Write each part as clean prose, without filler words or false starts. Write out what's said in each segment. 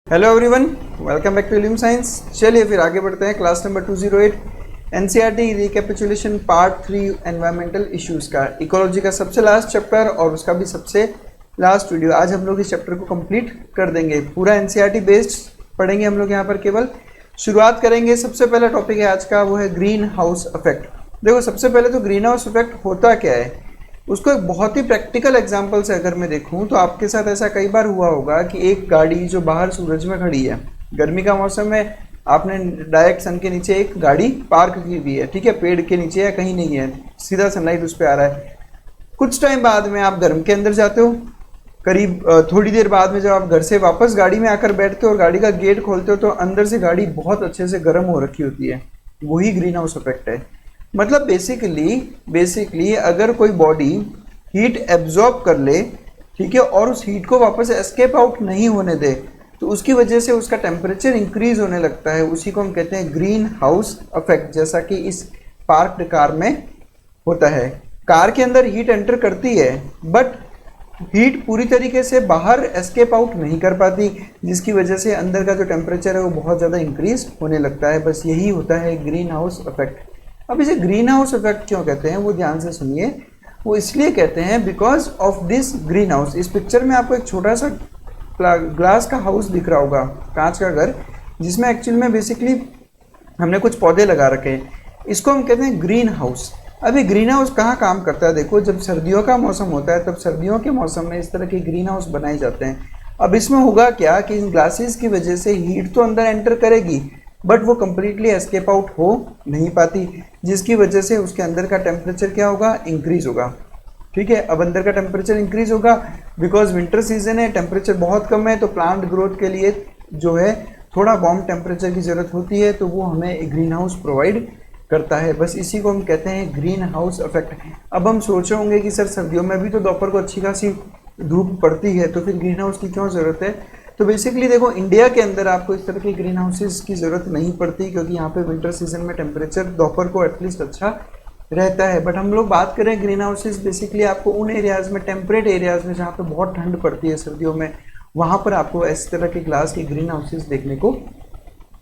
Hello everyone, welcome back to illume science. चलिए फिर आगे बढ़ते हैं। Class number 208 NCERT recapitulation part 3 environmental issues का इकोलॉजी का सबसे लास्ट चैप्टर और उसका भी सबसे लास्ट वीडियो। आज हम लोग इस चैप्टर को कंप्लीट कर देंगे। पूरा एनसीईआरटी बेस्ड पढ़ेंगे हम लोग यहाँ पर। केवल शुरुआत करेंगे। सबसे पहला टॉपिक है आज का, वो है ग्रीन हाउस इफेक्ट। देखो, सबसे पहले तो ग्रीन हाउस इफेक्ट होता क्या है, उसको एक बहुत ही प्रैक्टिकल एग्जांपल से अगर मैं देखूं तो आपके साथ ऐसा कई बार हुआ होगा कि एक गाड़ी जो बाहर सूरज में खड़ी है, गर्मी का मौसम है, आपने डायरेक्ट सन के नीचे एक गाड़ी पार्क की हुई है, ठीक है, पेड़ के नीचे या कहीं नहीं है, सीधा सनलाइट उस पर आ रहा है। कुछ टाइम बाद में आप घर के अंदर जाते हो, करीब थोड़ी देर बाद में जब आप घर से वापस गाड़ी में आकर बैठते हो और गाड़ी का गेट खोलते हो तो अंदर से गाड़ी बहुत अच्छे से गर्म हो रखी होती है। वही ग्रीन हाउस इफेक्ट है। मतलब बेसिकली अगर कोई बॉडी हीट एब्जॉर्ब कर ले, ठीक है, और उस हीट को वापस एस्केप आउट नहीं होने दे, तो उसकी वजह से उसका टेम्परेचर इंक्रीज होने लगता है। उसी को हम कहते हैं ग्रीन हाउस इफेक्ट, जैसा कि इस पार्क्ड कार में होता है। कार के अंदर हीट एंटर करती है बट हीट पूरी तरीके से बाहर एस्केप आउट नहीं कर पाती, जिसकी वजह से अंदर का जो टेम्परेचर है वो बहुत ज़्यादा इंक्रीज होने लगता है। बस यही होता है ग्रीन हाउस इफेक्ट। अब इसे ग्रीन हाउस इफेक्ट क्यों कहते हैं वो ध्यान से सुनिए। वो इसलिए कहते हैं because of this green house. इस पिक्चर में आपको एक छोटा सा ग्लास का हाउस दिख रहा होगा, कांच का घर, जिसमें एक्चुअल में बेसिकली हमने कुछ पौधे लगा रखे हैं। इसको हम कहते हैं ग्रीन हाउस। अभी ग्रीन हाउस कहाँ काम करता है? देखो, जब सर्दियों का मौसम होता है तब सर्दियों के मौसम में इस तरह के ग्रीन हाउस बनाए जाते हैं। अब इसमें होगा क्या कि इन ग्लासेस की वजह से हीट तो अंदर एंटर करेगी बट वो कम्प्लीटली एस्केप आउट हो नहीं पाती, जिसकी वजह से उसके अंदर का टेम्परेचर क्या होगा? इंक्रीज होगा। ठीक है, अब अंदर का टेम्परेचर इंक्रीज होगा बिकॉज विंटर सीजन है, टेम्परेचर बहुत कम है, तो प्लांट ग्रोथ के लिए जो है थोड़ा वार्म टेम्परेचर की ज़रूरत होती है, तो वो हमें ग्रीन हाउस प्रोवाइड करता है। बस इसी को हम कहते हैं ग्रीन हाउस इफेक्ट। अब हम सोच रहे होंगे कि सर सर्दियों में भी तो दोपहर को अच्छी खासी धूप पड़ती है, तो फिर ग्रीन हाउस की क्यों ज़रूरत है? तो बेसिकली देखो, इंडिया के अंदर आपको इस तरह के ग्रीन हाउसेस की ज़रूरत नहीं पड़ती, क्योंकि यहाँ पे विंटर सीजन में टेम्परेचर दोपहर को एटलीस्ट अच्छा रहता है। बट हम लोग बात करें ग्रीन हाउसेस, बेसिकली आपको उन एरियाज़ में, टेम्परेट एरियाज़ में जहाँ पे बहुत ठंड पड़ती है सर्दियों में, वहाँ पर आपको इस तरह के ग्लास के ग्रीन हाउसेस देखने को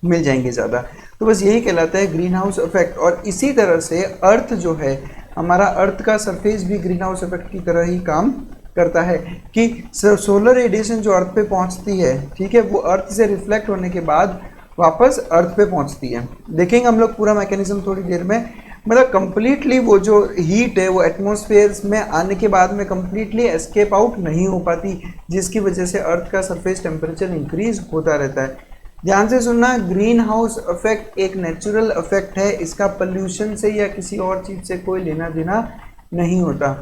मिल जाएंगे ज़्यादा। तो बस यही कहलाता है ग्रीन हाउस इफेक्ट। और इसी तरह से अर्थ जो है हमारा, अर्थ का सरफेस भी ग्रीन हाउस इफेक्ट की तरह ही काम करता है कि सोलर रेडिएशन जो अर्थ पे पहुंचती है, ठीक है, वो अर्थ से रिफ्लेक्ट होने के बाद वापस अर्थ पे पहुंचती है। देखेंगे हम लोग पूरा मैकेनिज्म थोड़ी देर में। मतलब कंप्लीटली वो जो हीट है वो एटमॉस्फेयर में आने के बाद में कंप्लीटली एस्केप आउट नहीं हो पाती, जिसकी वजह से अर्थ का सरफेस टेम्परेचर इंक्रीज होता रहता है। ध्यान से सुनना, ग्रीन हाउस इफेक्ट एक नेचुरल इफेक्ट है। इसका पोल्यूशन से या किसी और चीज़ से कोई लेना देना नहीं होता।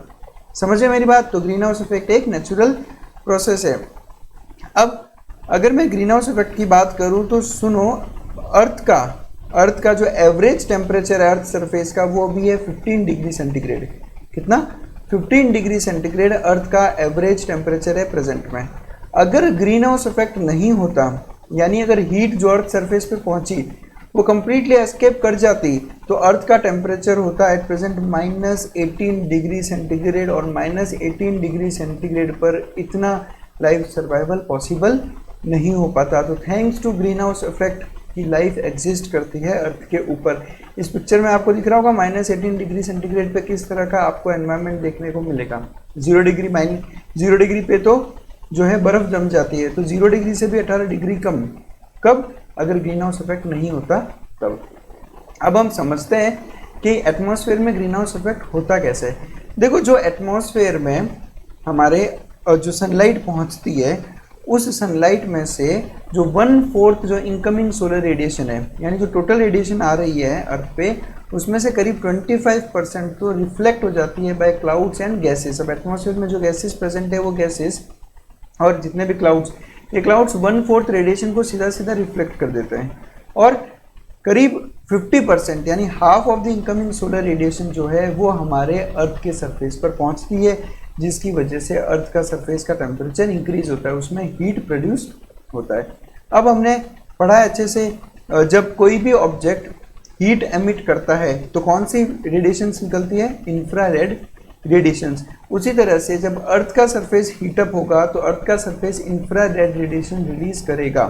समझे मेरी बात? तो ग्रीन हाउस इफेक्ट एक नेचुरल प्रोसेस है। अब अगर मैं ग्रीन हाउस इफेक्ट की बात करूं तो सुनो, अर्थ का जो एवरेज टेम्परेचर है अर्थ सरफेस का, वो अभी है 15 डिग्री सेंटीग्रेड। कितना? 15 डिग्री सेंटीग्रेड अर्थ का एवरेज टेम्परेचर है प्रेजेंट में। अगर ग्रीन हाउस इफेक्ट नहीं होता, यानी अगर हीट जो अर्थ सरफेस पे पहुंची वो कम्प्लीटली एस्केप कर जाती, तो अर्थ का टेम्परेचर होता है एट प्रेजेंट -18 डिग्री सेंटीग्रेड, और -18 डिग्री सेंटीग्रेड पर इतना लाइफ सर्वाइवल पॉसिबल नहीं हो पाता। तो thanks to green house effect की लाइफ एग्जिस्ट करती है अर्थ के ऊपर। इस पिक्चर में आपको दिख रहा होगा -18 डिग्री सेंटीग्रेड पे किस तरह का आपको एनवायरनमेंट देखने को मिलेगा। 0 डिग्री पे तो जो है बर्फ जम जाती है, तो 0 डिग्री से भी 18 डिग्री कम। कब? अगर ग्रीन हाउस इफेक्ट नहीं होता तब। अब हम समझते हैं कि एटमॉस्फेयर में ग्रीन हाउस इफेक्ट होता कैसे है। देखो, जो एटमॉस्फेयर में हमारे जो सनलाइट पहुंचती है, उस सनलाइट में से जो 1/4 जो इनकमिंग सोलर रेडिएशन है, यानी जो टोटल रेडिएशन आ रही है अर्थ पे, उसमें से करीब 25% तो रिफ्लेक्ट हो जाती है बाय क्लाउड्स एंड गैसेस। अब एटमॉस्फेयर में जो गैसेस प्रेजेंट है वो गैसेस और जितने भी क्लाउड्स, ये क्लाउड्स 1/4 रेडिएशन को सीधा सीधा रिफ्लेक्ट कर देते हैं, और करीब 50% यानी half of the incoming solar radiation जो है वो हमारे अर्थ के सरफेस पर पहुंचती है, जिसकी वजह से अर्थ का सरफेस का टेम्परेचर इंक्रीज होता है, उसमें हीट प्रोड्यूस होता है। अब हमने पढ़ा है अच्छे से, जब कोई भी ऑब्जेक्ट हीट एमिट करता है तो कौन सी रेडिएशंस निकलती है? Infrared radiations. उसी तरह से जब अर्थ का सरफेस हीटअप होगा तो अर्थ का सरफेस इंफ्रारेड रेडिएशन रिलीज करेगा।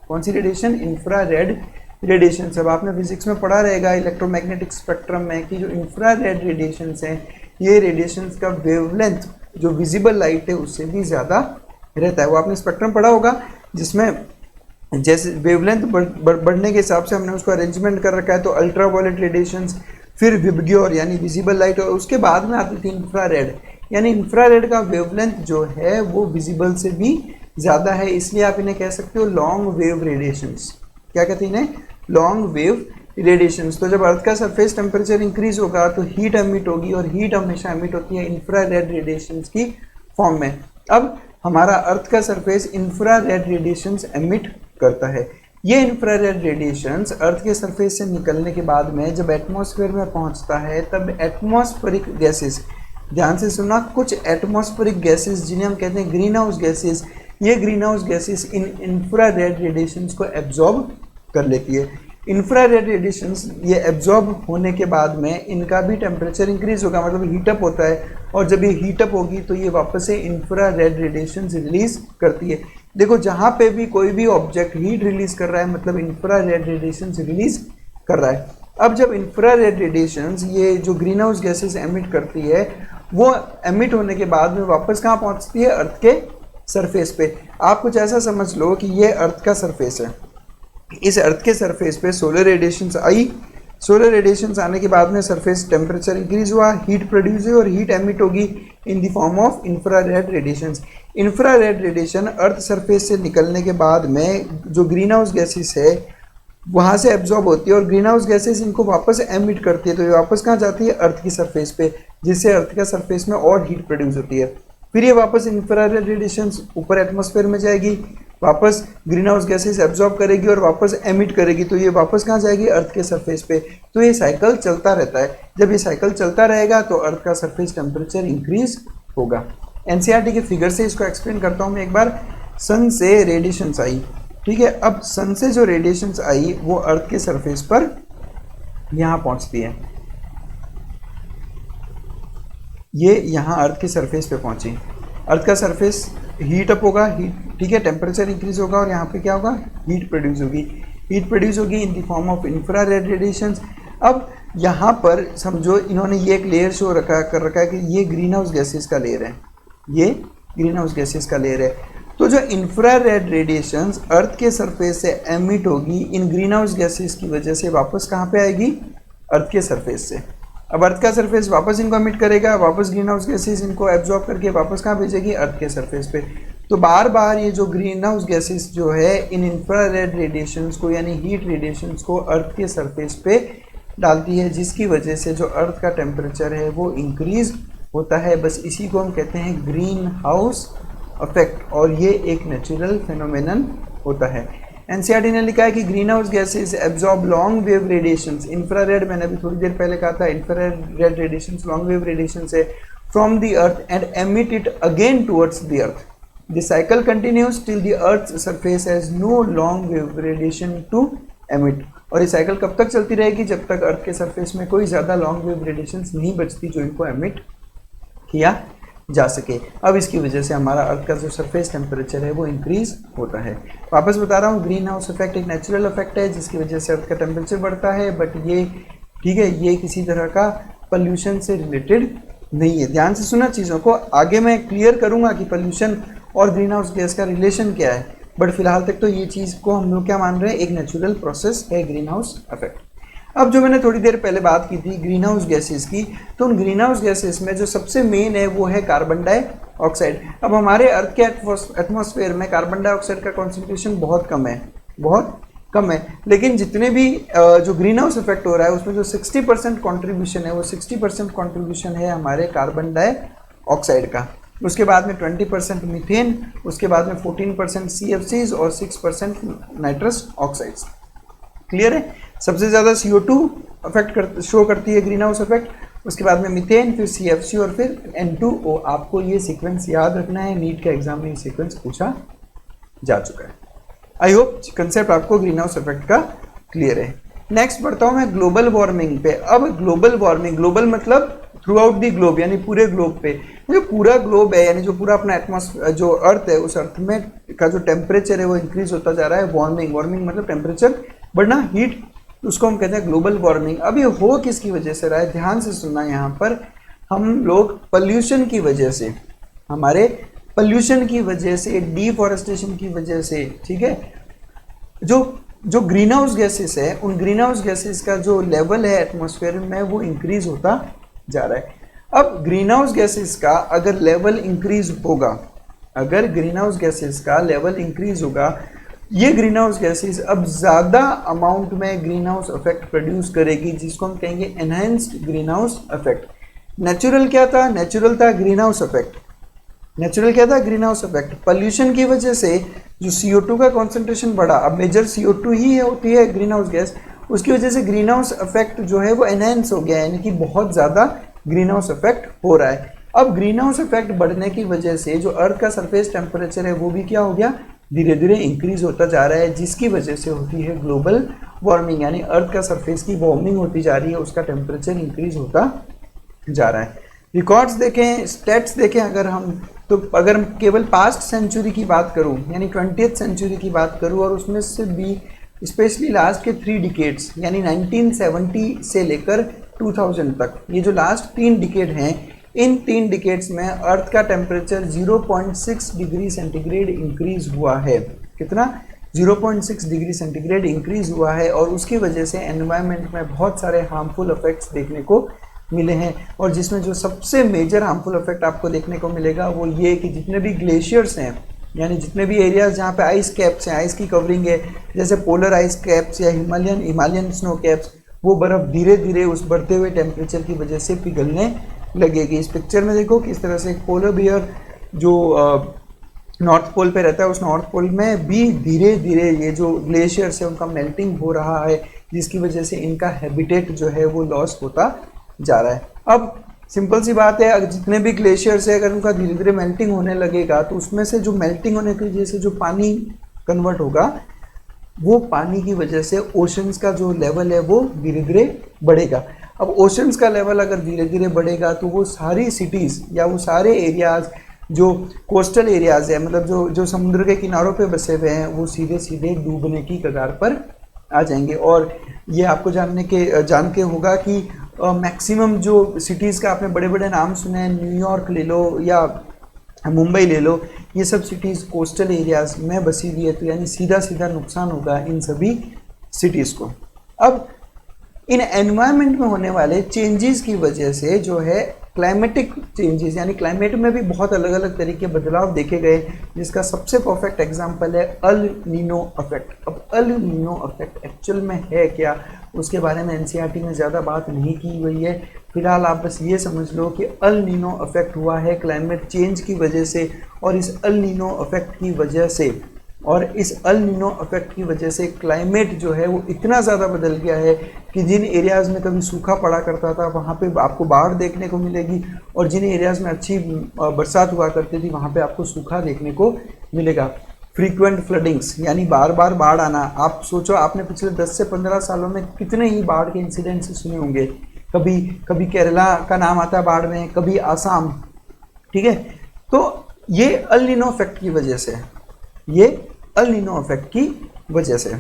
कौन सी रेडिएशन? Infrared radiation. अब आपने फिजिक्स में पढ़ा रहेगा इलेक्ट्रोमैग्नेटिक स्पेक्ट्रम में कि जो इंफ्रारेड रेडिएशंस हैं, ये रेडिएशंस का वेवलेंथ जो विजिबल लाइट है उससे भी ज़्यादा रहता है। वो आपने स्पेक्ट्रम पढ़ा होगा जिसमें जैसे वेवलेंथ बढ़ने के हिसाब से हमने उसको अरेंजमेंट कर रखा है। तो अल्ट्रावायलेट रेडिएशंस, फिर विबग्योर यानी विजिबल लाइट, और उसके बाद में आती थी इंफ्रारेड। यानी इंफ्रारेड का वेवलेंथ जो है वो विजिबल से भी ज़्यादा है, इसलिए आप इन्हें कह सकते हो लॉन्ग वेव रेडिएशंस। क्या कहते हैं इन्हें? Long wave radiations. तो जब अर्थ का सरफेस टेम्परेचर इंक्रीज होगा तो हीट एमिट होगी, और हीट हमेशा एमिट होती है इंफ्रारेड रेडिएशंस की फॉर्म में। अब हमारा अर्थ का सरफेस इंफ्रारेड रेडिएशंस एमिट करता है। ये इंफ्रारेड रेडिएशंस अर्थ के सरफेस से निकलने के बाद में जब एटमॉस्फेयर में पहुंचता है तब एटमॉस्फेरिक गैसेस, ध्यान से सुनना, कुछ एटमॉस्फेरिक गैसेस जिन्हें हम कहते हैं ग्रीन हाउस गैसेस, ये green house gases in infrared radiations को एब्जॉर्ब कर लेती है। इंफ्रारेड रेडिएशंस ये एब्जॉर्ब होने के बाद में इनका भी टेम्परेचर इंक्रीज होगा, मतलब हीटअप होता है, और जब ये हीटअप होगी तो ये वापस से इंफ्रारेड रेडिएशंस रिलीज करती है। देखो जहाँ पे भी कोई भी ऑब्जेक्ट हीट रिलीज कर रहा है मतलब इंफ्रारेड रेडिएशंस रिलीज कर रहा है। अब जब इंफ्रारेड रेडिएशंस ये जो ग्रीन हाउस गैसेस एमिट करती है वो एमिट होने के बाद में वापस कहाँ पहुँचती है? अर्थ के सरफेस पे। आप कुछ ऐसा समझ लो कि ये अर्थ का सरफेस है, इस अर्थ के सरफेस पे सोलर रेडिएशंस आई, सोलर रेडिएशंस आने के बाद में सरफेस टेम्परेचर इंक्रीज हुआ, हीट प्रोड्यूस हुई और हीट एमिट होगी in the form of infrared radiations. Infrared radiation earth surface से निकलने के बाद में जो ग्रीन हाउस गैसेस है वहाँ से एब्जॉर्ब होती है, और ग्रीन हाउस गैसेस इनको वापस एमिट करती है। तो ये वापस कहाँ जाती है? अर्थ की सरफेस पे, जिससे अर्थ का सरफेस में और हीट प्रोड्यूस होती है। फिर ये वापस इंफ्रारेड रेडिएशंस ऊपर एटमॉस्फेयर में जाएगी, वापस ग्रीन हाउस गैसेस एब्जॉर्ब करेगी और वापस एमिट करेगी, तो ये वापस कहाँ जाएगी? अर्थ के सरफेस पे। तो ये साइकिल चलता रहता है। जब ये साइकिल चलता रहेगा तो अर्थ का सरफेस टेम्परेचर इंक्रीज होगा। एनसीईआरटी के फिगर से इसको एक्सप्लेन करता हूँ मैं एक बार। सन से रेडिएशंस आई, ठीक है। अब सन से जो रेडिएशंस आई वो अर्थ के सरफेस पर यहाँ पहुँचती है, ये यहाँ अर्थ के सरफेस पे पहुँची। अर्थ का सरफेस हीट अप होगा, हीट, ठीक है, टेम्परेचर इंक्रीज होगा और यहाँ पे क्या होगा? हीट प्रोड्यूस होगी। हीट प्रोड्यूस होगी in the form of infrared radiations. अब यहाँ पर समझो इन्होंने ये एक लेयर शो कर रखा है कि ये ग्रीन हाउस गैसेस का लेयर है, ये ग्रीन हाउस गैसेस का लेयर है। तो जो इंफ्रारेड रेडिएशंस अर्थ के सरफेस से एमिट होगी इन ग्रीन हाउस गैसेस की वजह से वापस कहाँ पे आएगी? अर्थ के सरफेस से। अब अर्थ का सरफेस वापस इनको एमिट करेगा, वापस ग्रीन हाउस गैसेस इनको एब्जॉर्ब करके वापस कहाँ भेजेगी? अर्थ के सरफेस पे। तो बार बार ये जो ग्रीन हाउस गैसेस जो है इन इंफ्रारेड रेडिएशंस को यानी हीट रेडिएशंस को अर्थ के सरफेस पे डालती है, जिसकी वजह से जो अर्थ का टेम्परेचर है वो इंक्रीज होता है। बस इसी को हम कहते हैं ग्रीन हाउस इफेक्ट, और ये एक नेचुरल फेनोमेनन होता है। एनसीईआरटी ने लिखा है कि green house gases absorb long wave radiations, infrared, मैंने अभी थोड़ी देर पहले कहा था infrared radiations long wave radiations है, from the earth and emit it again towards the earth. The cycle continues till the earth surface has no long wave radiation to emit. और ये साइकिल कब तक चलती रहेगी? जब तक अर्थ के सरफेस में कोई ज़्यादा लॉन्ग वेव रेडिएशंस नहीं बचती जो इनको एमिट किया जा सके। अब इसकी वजह से हमारा अर्थ का जो सरफेस टेम्परेचर है वो इंक्रीज होता है। वापस बता रहा हूँ, ग्रीन हाउस इफेक्ट एक नेचुरल इफेक्ट है जिसकी वजह से अर्थ का टेम्परेचर बढ़ता है, बट ये, ठीक है, ये किसी तरह का पोल्यूशन से रिलेटेड नहीं है। ध्यान से सुना चीज़ों को, आगे मैं क्लियर करूँगा कि पोल्यूशन और ग्रीन हाउस गैस का रिलेशन क्या है, बट फिलहाल तक तो ये चीज़ को हम लोग क्या मान रहे हैं? एक नेचुरल प्रोसेस है ग्रीन हाउस इफेक्ट। अब जो मैंने थोड़ी देर पहले बात की थी ग्रीन हाउस गैसेस की, तो उन ग्रीन हाउस गैसेस में जो सबसे मेन है वो है कार्बन डाइऑक्साइड। अब हमारे अर्थ के एटमॉस्फेयर में कार्बन डाइऑक्साइड का कॉन्सेंट्रेशन बहुत कम है, बहुत कम है, लेकिन जितने भी जो ग्रीन हाउस इफेक्ट हो रहा है उसमें जो 60% कॉन्ट्रीब्यूशन है वो 60% कॉन्ट्रीब्यूशन है हमारे कार्बन डाइऑक्साइड का। उसके बाद में 20% मीथेन, उसके बाद में 14% CFCs और 6% नाइट्रस ऑक्साइड्स। क्लियर है? सबसे ज़्यादा CO2 इफेक्ट शो करती है ग्रीन हाउस इफेक्ट, उसके बाद में मीथेन, फिर CFC और फिर N2O। आपको ये सीक्वेंस याद रखना है, नीट के एग्जाम में ये सीक्वेंस पूछा जा चुका है। आई होप कंसेप्ट आपको ग्रीन हाउस इफेक्ट का क्लियर है। नेक्स्ट बढ़ता हूँ मैं ग्लोबल वार्मिंग पे। अब ग्लोबल वार्मिंग, ग्लोबल मतलब थ्रू आउट दी ग्लोब, यानी पूरे ग्लोब पे। जो पूरा ग्लोब है यानी जो पूरा अपना एटमॉस्फेयर जो अर्थ है, उस अर्थ में का जो टेम्परेचर है वो इंक्रीज होता जा रहा है। वार्मिंग मतलब टेम्परेचर बढ़ना, हीट, उसको हम कहते हैं ग्लोबल वार्मिंग। अब ये हो किसकी वजह से रहा है, ध्यान से सुनना। यहाँ पर हम लोग पॉल्यूशन की वजह से, हमारे पॉल्यूशन की वजह से, डिफॉरेस्टेशन की वजह से, ठीक है, जो ग्रीन हाउस गैसेस है, उन ग्रीन हाउस गैसेस का जो लेवल है एटमॉस्फेयर में वो इंक्रीज होता जा रहा है। अब ग्रीन हाउस गैसेस का अगर लेवल इंक्रीज होगा, अगर ग्रीन हाउस गैसेस का लेवल इंक्रीज होगा, ये ग्रीन हाउस गैसेस अब ज़्यादा अमाउंट में ग्रीन हाउस इफेक्ट प्रोड्यूस करेगी, जिसको हम कहेंगे enhanced green house effect. Natural क्या था, नेचुरल था ग्रीन हाउस इफेक्ट। नेचुरल क्या था, ग्रीन हाउस इफेक्ट। पॉल्यूशन की वजह से जो CO2 का कॉन्सेंट्रेशन बढ़ा, अब मेजर CO2 ही होती है ग्रीन हाउस गैस, उसकी वजह से ग्रीन हाउस इफेक्ट जो है वो एनहेंस हो गया है, यानी कि बहुत ज़्यादा ग्रीन हाउस इफेक्ट हो रहा है। अब ग्रीन हाउस इफेक्ट बढ़ने की वजह से जो अर्थ का सरफेस टेम्परेचर है वो भी क्या हो गया, धीरे धीरे इंक्रीज होता जा रहा है, जिसकी वजह से होती है ग्लोबल वार्मिंग, यानी अर्थ का सरफेस की वार्मिंग होती जा रही है, उसका टेम्परेचर इंक्रीज होता जा रहा है। रिकॉर्ड्स देखें, स्टेट्स देखें अगर हम, तो अगर केवल पास्ट सेंचुरी की बात करूं, यानी 20th सेंचुरी की बात करूं, और उसमें से भी स्पेशली लास्ट के 3 डिकेड्स, यानी 1970 से लेकर 2000 तक, ये जो लास्ट 3 डिकेड हैं, इन 3 डिकेड्स में अर्थ का टेम्परेचर 0.6 डिग्री सेंटीग्रेड इंक्रीज हुआ है। कितना, 0.6 डिग्री सेंटीग्रेड इंक्रीज हुआ है, और उसकी वजह से एनवायरनमेंट में बहुत सारे हार्मफुल इफेक्ट्स देखने को मिले हैं। और जिसमें जो सबसे मेजर हार्मफुल इफेक्ट आपको देखने को मिलेगा वो ये कि जितने भी ग्लेशियर्स हैं, यानी जितने भी एरियाज जहाँ पे आइस कैप्स हैं, आइस की कवरिंग है, जैसे पोलर आइस कैप्स या हिमालयन स्नो कैप्स, वो बर्फ़ धीरे धीरे उस बढ़ते हुए टेम्परेचर की वजह से पिघलने लगेगी। इस पिक्चर में देखो किस तरह से पोलर बियर जो नॉर्थ पोल पे रहता है, उस नॉर्थ पोल में भी धीरे धीरे ये जो ग्लेशियर्स है उनका मेल्टिंग हो रहा है, जिसकी वजह से इनका हैबिटेट जो है वो लॉस होता जा रहा है। अब सिंपल सी बात है, अगर जितने भी ग्लेशियर्स है अगर उनका धीरे धीरे मेल्टिंग होने लगेगा, तो उसमें से जो मेल्टिंग होने की वजह से जो पानी कन्वर्ट होगा, वो पानी की वजह से ओशंस का जो लेवल है वो धीरे धीरे बढ़ेगा। अब ओशंस का लेवल अगर धीरे धीरे बढ़ेगा तो वो सारी सिटीज़ या वो सारे एरियाज़ जो कोस्टल एरियाज़ है, मतलब जो समुद्र के किनारों पे बसे हुए हैं, वो सीधे सीधे डूबने की कगार पर आ जाएंगे। और ये आपको जान के होगा कि मैक्सिमम जो सिटीज़ का आपने बड़े बड़े नाम सुने हैं, न्यूयॉर्क ले लो या मुंबई ले लो, ये सब सिटीज़ कोस्टल एरियाज़ में बसी हुई है, तो यानी सीधा सीधा नुकसान होगा इन सभी सिटीज़ को। अब इन एनवायरनमेंट में होने वाले चेंजेस की वजह से जो है क्लाइमेटिक चेंजेस, यानी क्लाइमेट में भी बहुत अलग अलग तरीके बदलाव देखे गए, जिसका सबसे परफेक्ट एग्जांपल है अल नीनो इफेक्ट। अब अल नीनो इफेक्ट एक्चुअल में है क्या, उसके बारे में एनसीईआरटी में ज़्यादा बात नहीं की हुई है। फिलहाल आप बस ये समझ लो कि अल नीनो इफेक्ट हुआ है क्लाइमेट चेंज की वजह से, और इस अल नीनो इफेक्ट की वजह से क्लाइमेट जो है वो इतना ज़्यादा बदल गया है कि जिन एरियाज़ में कभी सूखा पड़ा करता था वहाँ पे आपको बाढ़ देखने को मिलेगी, और जिन एरियाज़ में अच्छी बरसात हुआ करती थी वहाँ पे आपको सूखा देखने को मिलेगा। फ्रीक्वेंट फ्लडिंग्स, यानी बार बार बाढ़ आना। आप सोचो, आपने पिछले 10 से 15 सालों में कितने ही बाढ़ के इंसिडेंट्स सुने होंगे। कभी केरला का नाम आता है बाढ़ में, कभी आसाम, ठीक है। तो ये अल नीनो इफेक्ट की वजह से,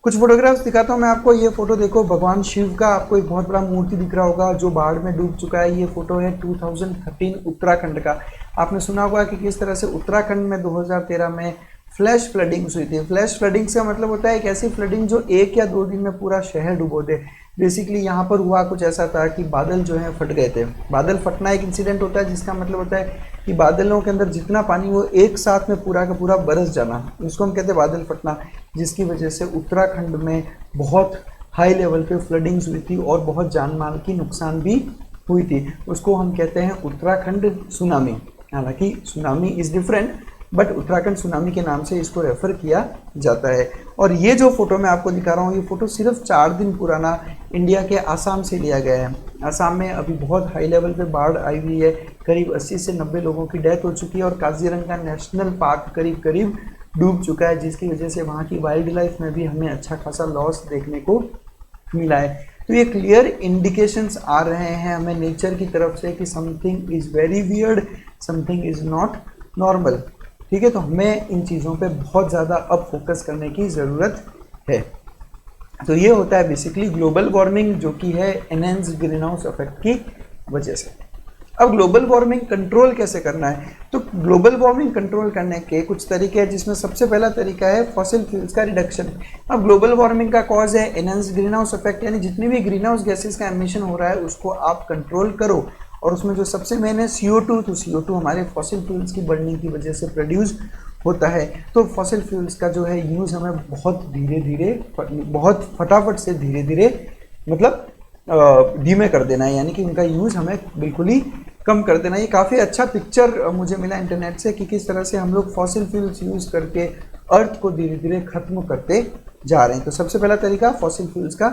कुछ फोटोग्राफ्स दिखाता हूँ मैं आपको। ये फोटो देखो, भगवान शिव का आपको एक बहुत बड़ा मूर्ति दिख रहा होगा जो बाढ़ में डूब चुका है। ये फोटो है 2013 उत्तराखंड का। आपने सुना होगा कि किस तरह से उत्तराखंड में 2013 में फ्लैश फ्लडिंग्स हुई थी। फ्लैश फ्लडिंग्स का मतलब होता है एक ऐसी फ्लडिंग जो 1 या 2 दिन में पूरा शहर डुबो दे। बेसिकली यहाँ पर हुआ कुछ ऐसा था कि बादल जो है फट गए थे। बादल फटना एक इंसिडेंट होता है जिसका मतलब होता है कि बादलों के अंदर जितना पानी वो एक साथ में पूरा का पूरा बरस जाना, उसको हम कहते हैं बादल फटना, जिसकी वजह से उत्तराखंड में बहुत हाई लेवल पे फ्लडिंग्स हुई थी और बहुत जान माल की नुकसान भी हुई थी। उसको हम कहते हैं उत्तराखंड सुनामी। हालांकि tsunami is different, but Uttarakhand tsunami के नाम से इसको रेफ़र किया जाता है। और ये जो फोटो मैं आपको दिखा रहा हूँ, ये फ़ोटो सिर्फ 4 दिन पुराना इंडिया के आसाम से लिया गया है। आसाम में अभी बहुत हाई लेवल पे बाढ़ आई हुई है, करीब 80 से 90 लोगों की डेथ हो चुकी है, और काजीरंगा नेशनल पार्क करीब डूब चुका है, जिसकी वजह से वहाँ की वाइल्ड लाइफ में भी हमें अच्छा खासा लॉस देखने को मिला है। तो ये क्लियर इंडिकेशंस आ रहे हैं हमें नेचर की तरफ से कि something is very weird, something is not normal. ठीक है, तो हमें इन चीज़ों पे बहुत ज़्यादा अब फोकस करने की ज़रूरत है। तो ये होता है बेसिकली ग्लोबल वार्मिंग, जो कि है एनहेंस्ड ग्रीन हाउस इफेक्ट की वजह से। अब ग्लोबल वार्मिंग कंट्रोल कैसे करना है? तो ग्लोबल वार्मिंग कंट्रोल करने के कुछ तरीके हैं, जिसमें सबसे पहला तरीका है फॉसिल फ्यूल्स का रिडक्शन। अब ग्लोबल वार्मिंग का कॉज है एनहांस्ड ग्रीन हाउस इफेक्ट, यानी जितनी भी ग्रीन हाउस गैसेस का एमिशन हो रहा है उसको आप कंट्रोल करो। और उसमें जो सबसे मेन है CO2, तो CO2 हमारे फॉसिल फ्यूल्स की बर्निंग की वजह से प्रोड्यूस होता है। तो फॉसिल फ्यूल्स का जो है यूज़ हमें बहुत धीरे धीरे, बहुत फटाफट से धीरे धीरे मतलब धीमे कर देना है, यानी कि उनका यूज़ हमें बिल्कुल ही कम कर देना। ये काफ़ी अच्छा पिक्चर मुझे मिला इंटरनेट से कि किस तरह से हम लोग फॉसिल फ्यूल्स यूज़ करके अर्थ को धीरे धीरे ख़त्म करते जा रहे हैं। तो सबसे पहला तरीका फॉसिल फ्यूल्स का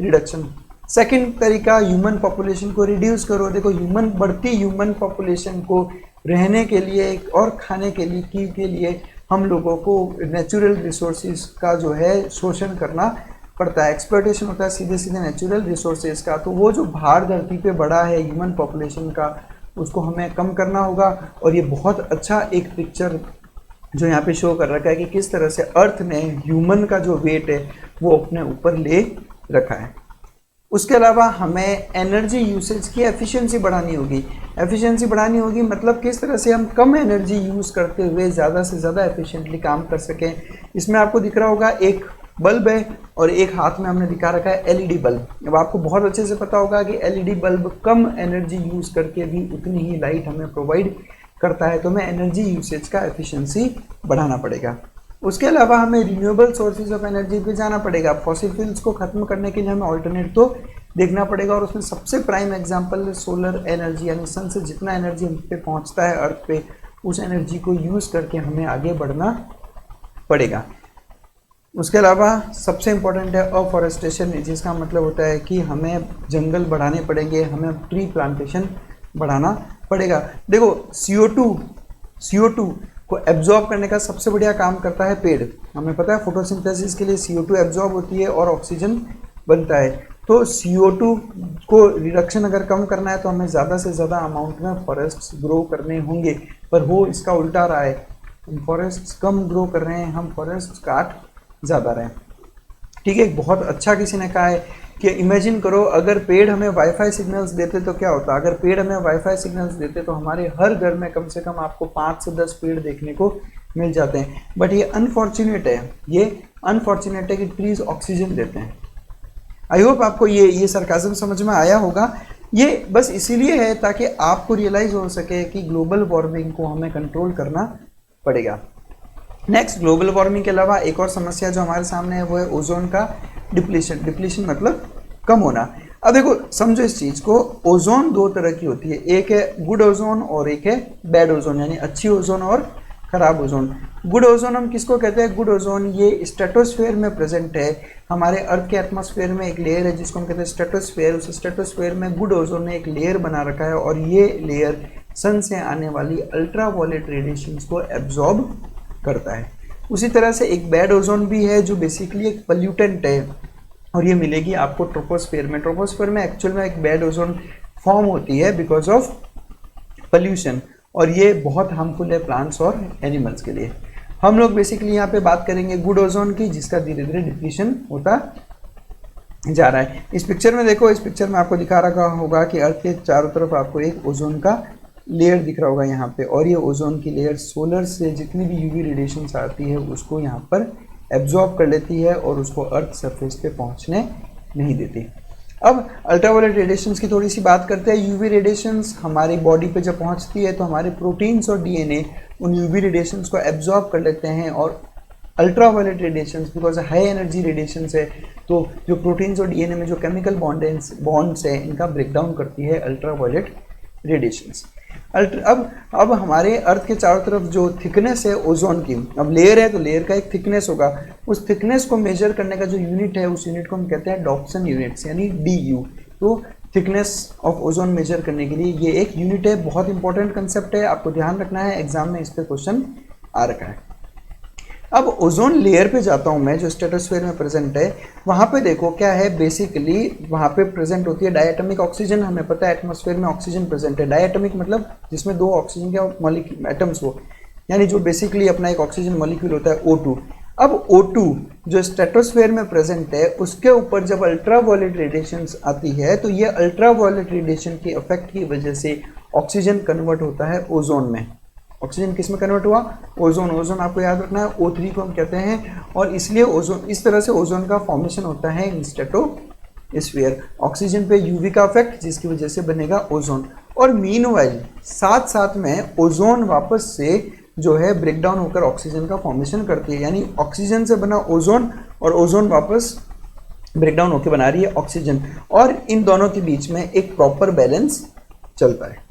रिडक्शन। सेकंड तरीका ह्यूमन पॉपुलेशन को रिड्यूस करो। देखो बढ़ती ह्यूमन पॉपुलेशन को रहने के लिए और खाने के लिए हम लोगों को नेचुरल रिसोर्सेज का जो है शोषण करना पड़ता है, एक्सप्लॉयटेशन होता है सीधे सीधे नेचुरल रिसोर्सेज का। तो वो जो भार धरती पे बढ़ा है ह्यूमन पॉपुलेशन का, उसको हमें कम करना होगा। और ये बहुत अच्छा एक पिक्चर जो यहाँ पे शो कर रखा है कि किस तरह से अर्थ ने ह्यूमन का जो वेट है वो अपने ऊपर ले रखा है। उसके अलावा हमें एनर्जी यूसेज की एफिशिएंसी बढ़ानी होगी। एफिशिएंसी बढ़ानी होगी मतलब किस तरह से हम कम एनर्जी यूज़ करते हुए ज़्यादा से ज़्यादा एफिशिएंटली काम कर सकें। इसमें आपको दिख रहा होगा एक बल्ब है और एक हाथ में हमने दिखा रखा है LED बल्ब। अब आपको बहुत अच्छे से पता होगा कि LED बल्ब कम एनर्जी यूज़ करके भी उतनी ही लाइट हमें प्रोवाइड करता है। तो हमें एनर्जी यूसेज का एफिशिएंसी बढ़ाना पड़ेगा। उसके अलावा हमें रिन्यूएबल सोर्सेज ऑफ एनर्जी पे जाना पड़ेगा। फॉसिल फ्यूल्स को खत्म करने के लिए हमें ऑल्टरनेट तो देखना पड़ेगा, और उसमें सबसे प्राइम एग्जांपल सोलर एनर्जी, यानी सन से जितना एनर्जी हम पे पहुंचता है अर्थ पे, उस एनर्जी को यूज़ करके हमें आगे बढ़ना पड़ेगा। उसके अलावा सबसे इम्पोर्टेंट है अफॉरेस्टेशन, जिसका मतलब होता है कि हमें जंगल बढ़ाने पड़ेंगे, हमें ट्री प्लांटेशन बढ़ाना पड़ेगा। देखो CO2 को एब्जॉर्ब करने का सबसे बढ़िया काम करता है पेड़। हमें पता है फोटोसिंथेसिस के लिए CO2 एब्जॉर्ब होती है और ऑक्सीजन बनता है। तो CO2 को रिडक्शन अगर कम करना है तो हमें ज़्यादा से ज़्यादा अमाउंट में फॉरेस्ट्स ग्रो करने होंगे, पर हो इसका उल्टा रहा है। हम फॉरेस्ट्स कम ग्रो कर रहे हैं, हम फॉरेस्ट काट ज़्यादा रहे हैं। ठीक है, बहुत अच्छा किसी ने कहा है कि इमेजिन करो अगर पेड़ हमें वाईफाई सिग्नल्स देते तो क्या होता। अगर पेड़ हमें वाईफाई सिग्नल्स देते तो हमारे हर घर में कम से कम आपको 5 से 10 पेड़ देखने को मिल जाते हैं। बट ये अनफॉर्चुनेट है कि ट्रीज ऑक्सीजन देते हैं। आई होप आपको ये सरकाज़म समझ में आया होगा। ये बस इसीलिए है ताकि आपको रियलाइज हो सके कि ग्लोबल वार्मिंग को हमें कंट्रोल करना पड़ेगा। नेक्स्ट, ग्लोबल वार्मिंग के अलावा एक और समस्या जो हमारे सामने है वो है ओजोन का डिप्लीशन मतलब कम होना। अब देखो समझो इस चीज़ को, ओजोन दो तरह की होती है, एक है गुड ओजोन और एक है बैड ओजोन, यानी अच्छी ओजोन और खराब ओजोन। गुड ओजोन हम किसको कहते हैं? गुड ओजोन ये स्ट्रेटोस्फेयर में प्रेजेंट है। हमारे अर्थ के एटमॉस्फेयर में एक लेयर है जिसको हम कहते हैं स्ट्रेटोस्फेयर। उस स्ट्रेटोस्फेयर में गुड ओजोन ने एक लेयर बना रखा है और ये लेयर सन से आने वाली अल्ट्रावायलेट रेडिएशंस को एब्जॉर्ब करता है। उसी तरह से एक बैड ओजोन भी है जो बेसिकली एक पल्यूटेंट है और ये मिलेगी आपको ट्रोपोस्फेयर में। ट्रोपोस्फेयर में एक्चुअल में एक बैड ओजोन फॉर्म होती है बिकॉज ऑफ पल्यूशन, और ये बहुत हार्मफुल है प्लांट्स और एनिमल्स के लिए। हम लोग बेसिकली यहाँ पे बात करेंगे गुड ओजोन की, जिसका धीरे धीरे डिप्लीशन होता जा रहा है। इस पिक्चर में देखो, इस पिक्चर में आपको दिखा रखा होगा कि अर्थ के चारों तरफ आपको एक ओजोन का लेयर दिख रहा होगा यहाँ पे, और ये ओजोन की लेयर सोलर से जितनी भी यूवी रेडिएशंस आती है उसको यहाँ पर एब्जॉर्ब कर लेती है और उसको अर्थ सरफेस पे पहुँचने नहीं देती। अब अल्ट्रावायलेट रेडिएशंस की थोड़ी सी बात करते हैं। यूवी रेडिएशंस हमारी बॉडी पे जब पहुँचती है तो हमारे प्रोटीन्स और डीएनए उन यूवी रेडिएशंस को एब्जॉर्ब कर लेते हैं, और ultraviolet radiations because high energy radiations है तो जो प्रोटीन्स और डीएनए में जो केमिकल बॉन्ड्स है इनका ब्रेकडाउन करती है अल्ट्रावायलेट रेडिएशंस। अब हमारे अर्थ के चारों तरफ जो थिकनेस है ओजोन की, अब लेयर है तो लेयर का एक थिकनेस होगा। उस थिकनेस को मेजर करने का जो यूनिट है उस यूनिट को हम कहते हैं डॉप्सन यूनिट्स, यानी DU। तो थिकनेस ऑफ ओजोन मेजर करने के लिए ये एक यूनिट है। बहुत इंपॉर्टेंट कंसेप्ट है, आपको ध्यान रखना है, एग्जाम में इस पर क्वेश्चन आ रखा है। अब ओजोन लेयर पे जाता हूँ मैं, जो स्ट्रेटोस्फेयर में प्रेजेंट है, वहाँ पे देखो क्या है, बेसिकली वहाँ पे प्रेजेंट होती है डायटोमिक ऑक्सीजन। हमें पता है एटमॉस्फेयर में ऑक्सीजन प्रेजेंट है। डायटोमिक मतलब जिसमें दो ऑक्सीजन के मॉलिक्यूल एटम्स हो, यानी जो बेसिकली अपना एक ऑक्सीजन मॉलिक्यूल होता है O2। अब O2 जो स्ट्रेटोस्फेयर में प्रेजेंट है, उसके ऊपर जब अल्ट्रावायलेट रेडिएशंस आती है तो ये अल्ट्रावायलेट रेडिएशन के इफेक्ट की वजह से ऑक्सीजन कन्वर्ट होता है ओजोन में। ऑक्सीजन किस में कन्वर्ट हुआ? ओजोन। ओजोन आपको याद रखना है O3 को हम कहते हैं, और इसलिए ओजोन, इस तरह से ओजोन का फॉर्मेशन होता है इन स्ट्रेटोस्फीयर। ऑक्सीजन पे यूवी का इफेक्ट, जिसकी वजह से बनेगा ओजोन। और मीनवाइल साथ साथ में ओजोन वापस से जो है ब्रेक डाउन होकर ऑक्सीजन का फॉर्मेशन करती है, यानी ऑक्सीजन से बना ओजोन और ओजोन वापस ब्रेक डाउन होकर बना रही है ऑक्सीजन, और इन दोनों के बीच में एक प्रॉपर बैलेंस चलता है।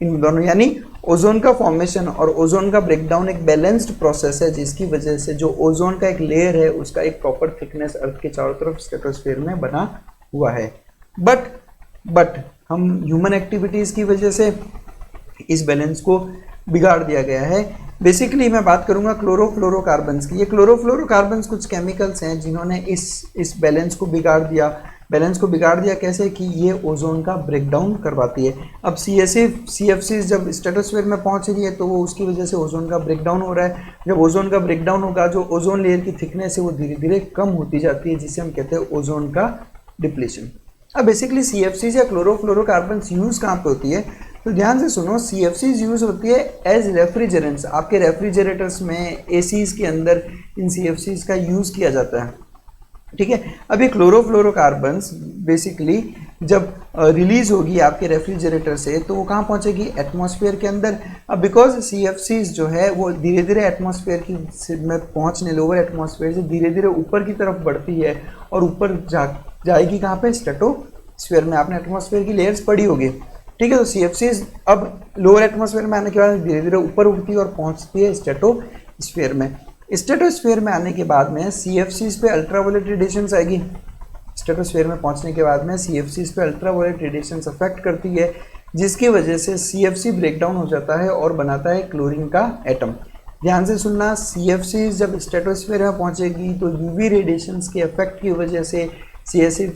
इन दोनों यानी ओजोन का फॉर्मेशन और ओजोन का ब्रेकडाउन एक बैलेंस्ड प्रोसेस है, जिसकी वजह से जो ओजोन का एक लेयर है उसका एक प्रॉपर थिकनेस अर्थ के चारों तरफ स्ट्रेटोस्फेयर में बना हुआ है। बट हम ह्यूमन एक्टिविटीज़ की वजह से इस बैलेंस को बिगाड़ दिया गया है। बेसिकली मैं बात करूंगा क्लोरोफ्लोरोकार्बन्स की। ये क्लोरोफ्लोरोकार्बन्स कुछ केमिकल्स हैं जिन्होंने इस बैलेंस को बिगाड़ दिया। बैलेंस को बिगाड़ दिया कैसे? कि ये ओजोन का ब्रेकडाउन करवाती है। अब CFCs जब स्ट्रेटोस्फेयर में पहुंच रही है तो वो उसकी वजह से ओजोन का ब्रेकडाउन हो रहा है। जब ओजोन का ब्रेकडाउन होगा, जो ओजोन लेयर की थिकनेस है वो धीरे धीरे कम होती जाती है, जिसे हम कहते हैं ओजोन का डिप्लीशन। अब बेसिकली CFCs या क्लोरोफ्लोरोकार्बन्स यूज़ कहाँ पे होती है? तो ध्यान से सुनो, CFCs यूज़ होती है एज रेफ्रिजरेंट्स। आपके रेफ्रिजरेटर्स में, ACs के अंदर इन CFCs का यूज़ किया जाता है, ठीक है। अब ये क्लोरोफ्लोरोकार्बन्स बेसिकली जब रिलीज होगी आपके रेफ्रिजरेटर से तो वो कहाँ पहुँचेगी? एटमॉस्फेयर के अंदर। अब बिकॉज CFCs जो है वो धीरे धीरे एटमॉस्फेयर की में पहुँचने, लोअर एटमॉस्फेयर से धीरे धीरे ऊपर की तरफ बढ़ती है और ऊपर जाएगी कहाँ पे? स्ट्रेटोस्फेयर में। आपने एटमॉस्फेयर की लेयर्स पढ़ी होगी, ठीक है। तो CFCs अब लोअर एटमॉस्फेयर में आने के बाद धीरे धीरे ऊपर उठती है और पहुँचती है स्ट्रेटोस्फेयर में। स्ट्रेटोस्फेयर में आने के बाद में CFCs पे अल्ट्रावायलेट रेडिएशंस आएगी। स्ट्रेटोस्फेयर में पहुंचने के बाद में CFCs पे अल्ट्रावायलेट रेडिएशंस अफेक्ट करती है, जिसकी वजह से CFC ब्रेकडाउन हो जाता है और बनाता है क्लोरीन का एटम। ध्यान से सुनना, CFCs जब स्ट्रेटोस्फेयर में पहुंचेगी तो UV रेडिएशंस के इफेक्ट की वजह से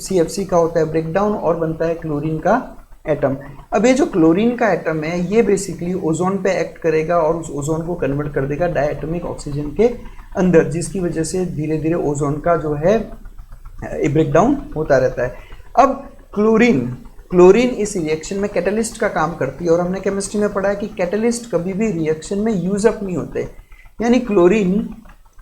CFC का होता है ब्रेकडाउन और बनता है क्लोरीन का एटम। अब ये जो क्लोरीन का एटम है ये बेसिकली ओजोन पे एक्ट करेगा और उस ओजोन को कन्वर्ट कर देगा डायटोमिक ऑक्सीजन के अंदर, जिसकी वजह से धीरे धीरे ओजोन का जो है ब्रेकडाउन होता रहता है। अब क्लोरीन इस रिएक्शन में कैटलिस्ट का काम करती है, और हमने केमिस्ट्री में पढ़ा है कि कैटलिस्ट कभी भी रिएक्शन में यूज अप नहीं होते। यानी क्लोरीन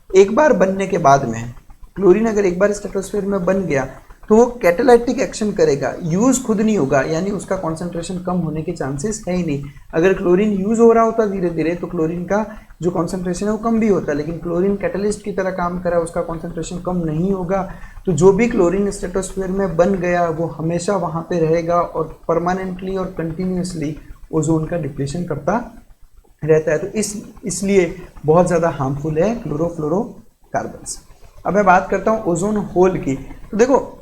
एक बार बनने के बाद में, क्लोरीन अगर एक बार स्ट्रेटोस्फेयर में बन गया तो वो कैटालाइटिक एक्शन करेगा, यूज़ खुद नहीं होगा, यानी उसका कॉन्सेंट्रेशन कम होने के चांसेस है ही नहीं। अगर क्लोरीन यूज़ हो रहा होता धीरे धीरे तो क्लोरीन का जो कॉन्सेंट्रेशन है वो कम भी होता, लेकिन क्लोरीन कैटलिस्ट की तरह काम करा, उसका कॉन्सेंट्रेशन कम नहीं होगा। तो जो भी क्लोरीन स्ट्रेटोस्फेयर में बन गया वो हमेशा वहाँ पे रहेगा और परमानेंटली और कंटिन्यूसली ओजोन का डिप्लीशन करता रहता है। तो इसलिए बहुत ज़्यादा हार्मफुल है क्लोरोफ्लोरोकार्बन्स। अब मैं बात करता हूँ ओजोन होल की। तो देखो,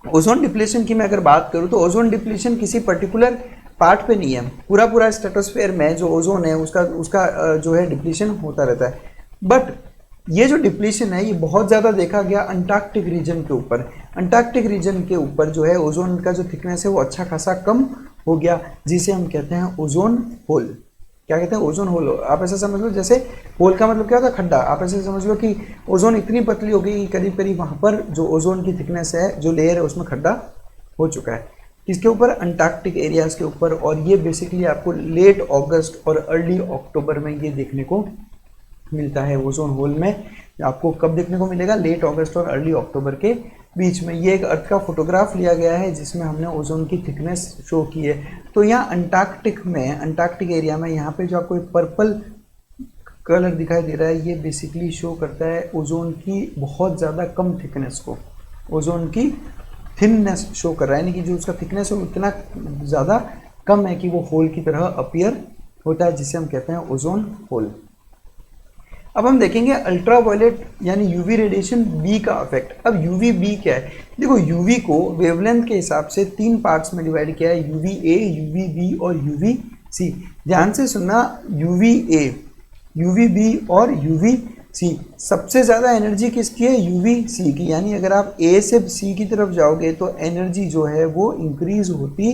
ओजोन डिप्लीशन की मैं अगर बात करूं तो ओजोन डिप्लीशन किसी पर्टिकुलर पार्ट पे नहीं है, पूरा स्ट्रेटोस्फेयर में जो ओजोन है उसका जो है डिप्लीशन होता रहता है। बट ये जो डिप्लीशन है ये बहुत ज़्यादा देखा गया अंटार्कटिक रीजन के ऊपर। अंटार्कटिक रीजन के ऊपर जो है ओजोन का जो थिकनेस है वो अच्छा खासा कम हो गया, जिसे हम कहते हैं ओजोन होल। क्या कहते हैं? Ozone hole. आप ऐसा समझ लो, जैसे होल का मतलब क्या होता है? खड्डा। आप ऐसे समझ लो कि ओजोन इतनी पतली हो गई कि करीब करीब वहाँ पर जो ओजोन की थिकनेस है, जो लेयर है, उसमें खड्डा हो चुका है। किसके ऊपर? अंटार्कटिक एरियाज के ऊपर। और ये बेसिकली आपको लेट अगस्त और अर्ली अक्टूबर में ये देखने को मिलता है ओजोन होल में। आपको कब देखने को मिलेगा? लेट अगस्त और अर्ली अक्टूबर के बीच में। ये एक अर्थ का फोटोग्राफ लिया गया है जिसमें हमने ओजोन की थिकनेस शो की है। तो यहाँ अंटार्कटिक एरिया में यहाँ पे जो आपको एक पर्पल कलर दिखाई दे रहा है, ये बेसिकली शो करता है ओजोन की बहुत ज़्यादा कम थिकनेस को, ओजोन की थिननेस शो कर रहा है, यानी कि जो उसका थिकनेस है वो इतना ज़्यादा कम है कि वो होल की तरह अपीयर होता है, जिसे हम कहते हैं ओजोन होल। अब हम देखेंगे अल्ट्रावायलेट यानी यूवी रेडिएशन बी का इफेक्ट। अब यूवी बी क्या है? देखो, यूवी को वेवलेंथ के हिसाब से 3 पार्ट्स में डिवाइड किया है, यूवी ए, यूवी बी और यूवी सी। ध्यान से सुनना, यूवी ए, यूवी बी और यूवी सी। सबसे ज़्यादा एनर्जी किसकी है? यूवी सी की। यानी अगर आप ए से सी की तरफ जाओगे तो एनर्जी जो है वो इंक्रीज होती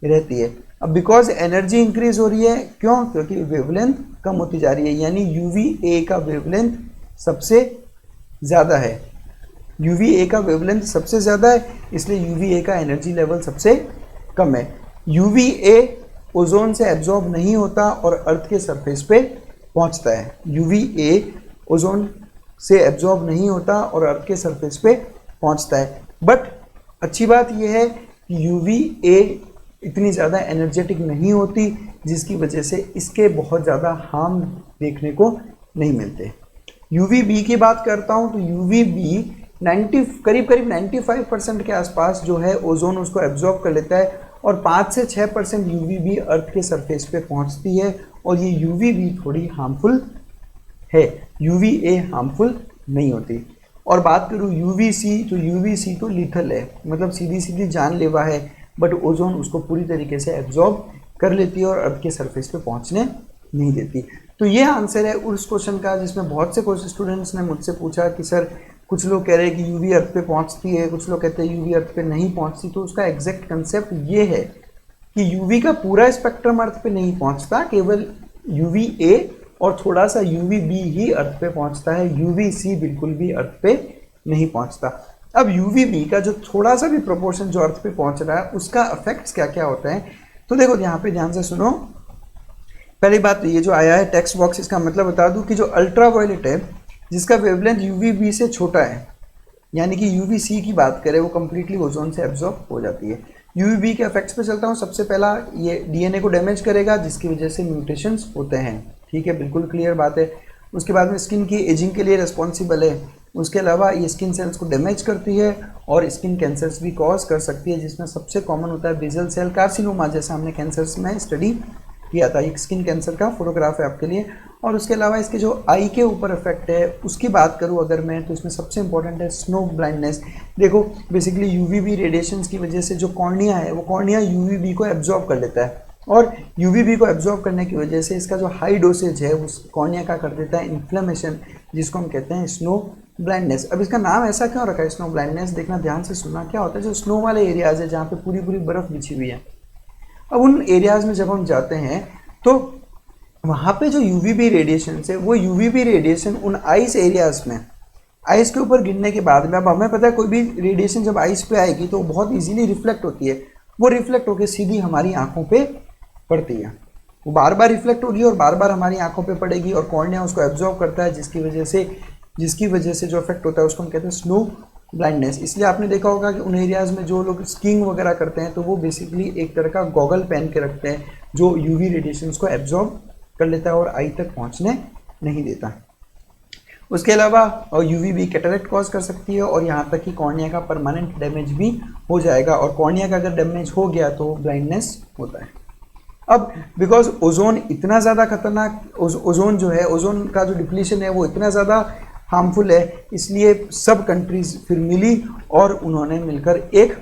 रहती है। अब बिकॉज एनर्जी इंक्रीज हो रही है, क्यों? क्योंकि वेवलेंथ कम होती जा रही है, यानी यूवी ए का वेवलेंथ सबसे ज़्यादा है। यूवी ए का वेवलेंथ सबसे ज़्यादा है, इसलिए यूवी ए का एनर्जी लेवल सबसे कम है। यूवी ए ओजोन से एब्जॉर्ब नहीं होता और अर्थ के सरफेस पे पहुंचता है। यूवी ए ओजोन से एब्जॉर्ब नहीं होता और अर्थ के सरफेस पे पहुंचता है। बट अच्छी बात यह है कि यूवी ए इतनी ज़्यादा एनर्जेटिक नहीं होती, जिसकी वजह से इसके बहुत ज़्यादा हार्म देखने को नहीं मिलते। यूवी बी की बात करता हूँ तो यूवी बी करीब 95% के आसपास जो है ओजोन उसको एब्जॉर्ब कर लेता है और 5 से 6% यूवी बी अर्थ के सरफेस पे पहुंचती है और ये यूवी बी थोड़ी हार्मफुल है, यूवी ए हार्मफुल नहीं होती। और बात करूँ यूवी सी तो यूवी सी तो लीथल है, मतलब सीधी सीधी जानलेवा है, बट ओजोन उसको पूरी तरीके से एब्जॉर्ब कर लेती है और अर्थ के सरफेस पे पहुंचने नहीं देती। तो ये आंसर है उस क्वेश्चन का जिसमें बहुत से स्टूडेंट्स ने मुझसे पूछा कि सर कुछ लोग कह रहे हैं कि यूवी अर्थ पे पहुंचती है, कुछ लोग कहते हैं यूवी अर्थ पे नहीं पहुंचती। तो उसका एग्जैक्ट कंसेप्ट ये है कि यूवी का पूरा स्पेक्ट्रम अर्थ पे नहीं पहुंचता, केवल यूवी ए और थोड़ा सा यूवी बी ही अर्थ पे पहुंचता है, यूवी सी बिल्कुल भी अर्थ पे नहीं पहुंचता। अब यूवी बी का जो थोड़ा सा भी प्रोपोर्शन जो अर्थ पे पहुंच रहा है उसका इफेक्ट्स क्या क्या होता है, तो देखो यहाँ पे ध्यान से सुनो। पहली बात तो ये जो आया है टेक्स्ट बॉक्स, इसका मतलब बता दूं कि जो अल्ट्रा वायलेट है जिसका वेवलेंथ यूवी बी से छोटा है, यानी कि यूवी सी की बात करें, वो कंप्लीटली ओजोन से एब्जॉर्ब हो जाती है। यूवी बी के इफेक्ट्स पे चलता हूँ। सबसे पहला ये डीएनए को डैमेज करेगा जिसकी वजह से म्यूटेशंस होते हैं, ठीक है, बिल्कुल क्लियर बात है। उसके बाद में स्किन की एजिंग के लिए रिस्पॉन्सिबल है। उसके अलावा ये स्किन सेल्स को डैमेज करती है और स्किन कैंसर्स भी कॉज कर सकती है, जिसमें सबसे कॉमन होता है बेसल सेल कार्सिनोमा, जैसा हमने कैंसर्स में स्टडी किया था। एक स्किन कैंसर का फोटोग्राफ है आपके लिए। और उसके अलावा इसके जो आई के ऊपर इफेक्ट है उसकी बात करूँ अगर मैं, तो इसमें सबसे इंपॉर्टेंट है स्नो ब्लाइंडनेस। देखो बेसिकली यूवीबी रेडिएशंस की वजह से जो कॉर्निया है वो कॉर्निया यूवीबी को एब्जॉर्ब कर लेता है और यूवीबी को एब्जॉर्ब करने की वजह से इसका जो हाई डोसेज है उस कॉर्निया का कर देता है इन्फ्लेमेशन, जिसको हम कहते हैं स्नो ब्लाइंडनेस। अब इसका नाम ऐसा क्यों रखा है स्नो ब्लाइंडनेस? देखना ध्यान से सुनना। क्या होता है जो स्नो वाले एरियाज है जहाँ पे पूरी पूरी बर्फ़ बिछी हुई है, अब उन एरियाज में जब हम जाते हैं तो वहाँ पे जो यूवीबी रेडिएशन है वो यूवीबी रेडिएशन उन आइस एरियाज में आइस के ऊपर गिरने के बाद में, अब हमें पता है कोई भी रेडिएशन जब आइस पे आएगी तो बहुत इजीली रिफ्लेक्ट होती है, वो रिफ्लेक्ट होकर सीधी हमारी आंखों पे पड़ती है। वो बार बार रिफ्लेक्ट होगी और बार बार हमारी आंखों पे पड़ेगी और कॉर्निया उसको एब्जॉर्ब करता है, जिसकी वजह से जो इफेक्ट होता है उसको हम कहते हैं स्नो ब्लाइंडनेस। इसलिए आपने देखा होगा कि उन एरियाज़ में जो लोग स्कीइंग वगैरह करते हैं तो वो बेसिकली एक तरह का गॉगल पहन के रखते हैं जो यूवी रेडिएशंस को एब्जॉर्ब कर लेता है और आई तक पहुंचने नहीं देता। उसके अलावा यूवी भी कैटरेक्ट कॉज कर सकती है और यहाँ तक कि कॉर्निया का परमानेंट डैमेज भी हो जाएगा, और कॉर्निया का अगर डैमेज हो गया तो ब्लाइंडनेस होता है। अब बिकॉज ओजोन इतना ज़्यादा खतरनाक, ओजोन जो है, ओजोन का जो डिप्लीशन है वो इतना ज़्यादा हार्मफुल है, इसलिए सब कंट्रीज़ फिर मिली और उन्होंने मिलकर एक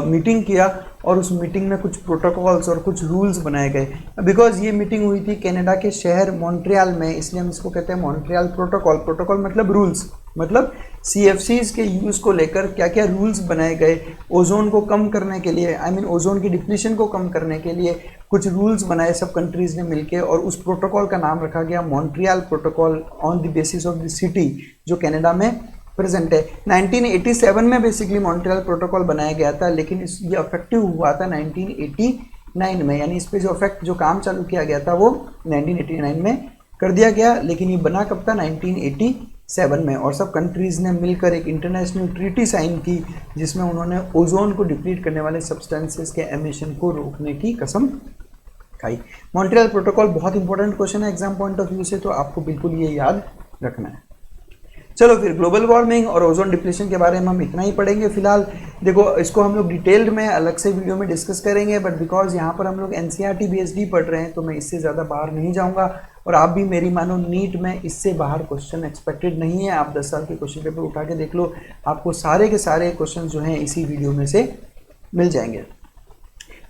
मीटिंग किया और उस मीटिंग में कुछ प्रोटोकॉल्स और कुछ रूल्स बनाए गए। बिकॉज ये मीटिंग हुई थी कनाडा के शहर मॉन्ट्रियल में, इसलिए हम इसको कहते हैं मॉन्ट्रियल प्रोटोकॉल। प्रोटोकॉल मतलब रूल्स, मतलब CFCs के यूज़ को लेकर क्या क्या रूल्स बनाए गए ओजोन को कम करने के लिए, ओजोन की डिप्लीशन को कम करने के लिए कुछ रूल्स बनाए सब कंट्रीज़ ने मिलकर, और उस प्रोटोकॉल का नाम रखा गया Montreal protocol on the basis of the city जो कनाडा में प्रेजेंट है। 1987 में बेसिकली मॉन्ट्रियल प्रोटोकॉल बनाया गया था, लेकिन ये इफेक्टिव हुआ था 1989 में, यानी इस पे जो काम चालू किया गया था वो 1989 में कर दिया गया, लेकिन ये बना कब था? 1987 में। और सब कंट्रीज़ ने मिलकर एक इंटरनेशनल ट्रीटी साइन की जिसमें उन्होंने ओजोन को डिप्लीट करने वाले सब्सटेंसेस के एमिशन को रोकने की कसम खाई। मॉन्ट्रियल प्रोटोकॉल बहुत इंपॉर्टेंट क्वेश्चन है एग्जाम पॉइंट ऑफ व्यू से, तो आपको बिल्कुल ये याद रखना है। चलो फिर ग्लोबल वार्मिंग और ओजोन डिप्लीशन के बारे में हम इतना ही पढ़ेंगे फिलहाल। देखो इसको हम लोग डिटेल्ड में अलग से वीडियो में डिस्कस करेंगे, बट बिकॉज यहाँ पर हम लोग NCERT BSD पढ़ रहे हैं तो मैं इससे ज़्यादा बाहर नहीं जाऊँगा, और आप भी मेरी मानो नीट में इससे बाहर क्वेश्चन एक्सपेक्टेड नहीं है। आप 10 साल के क्वेश्चन पेपर उठा के देख लो, आपको सारे के सारे क्वेश्चन जो हैं इसी वीडियो में से मिल जाएंगे।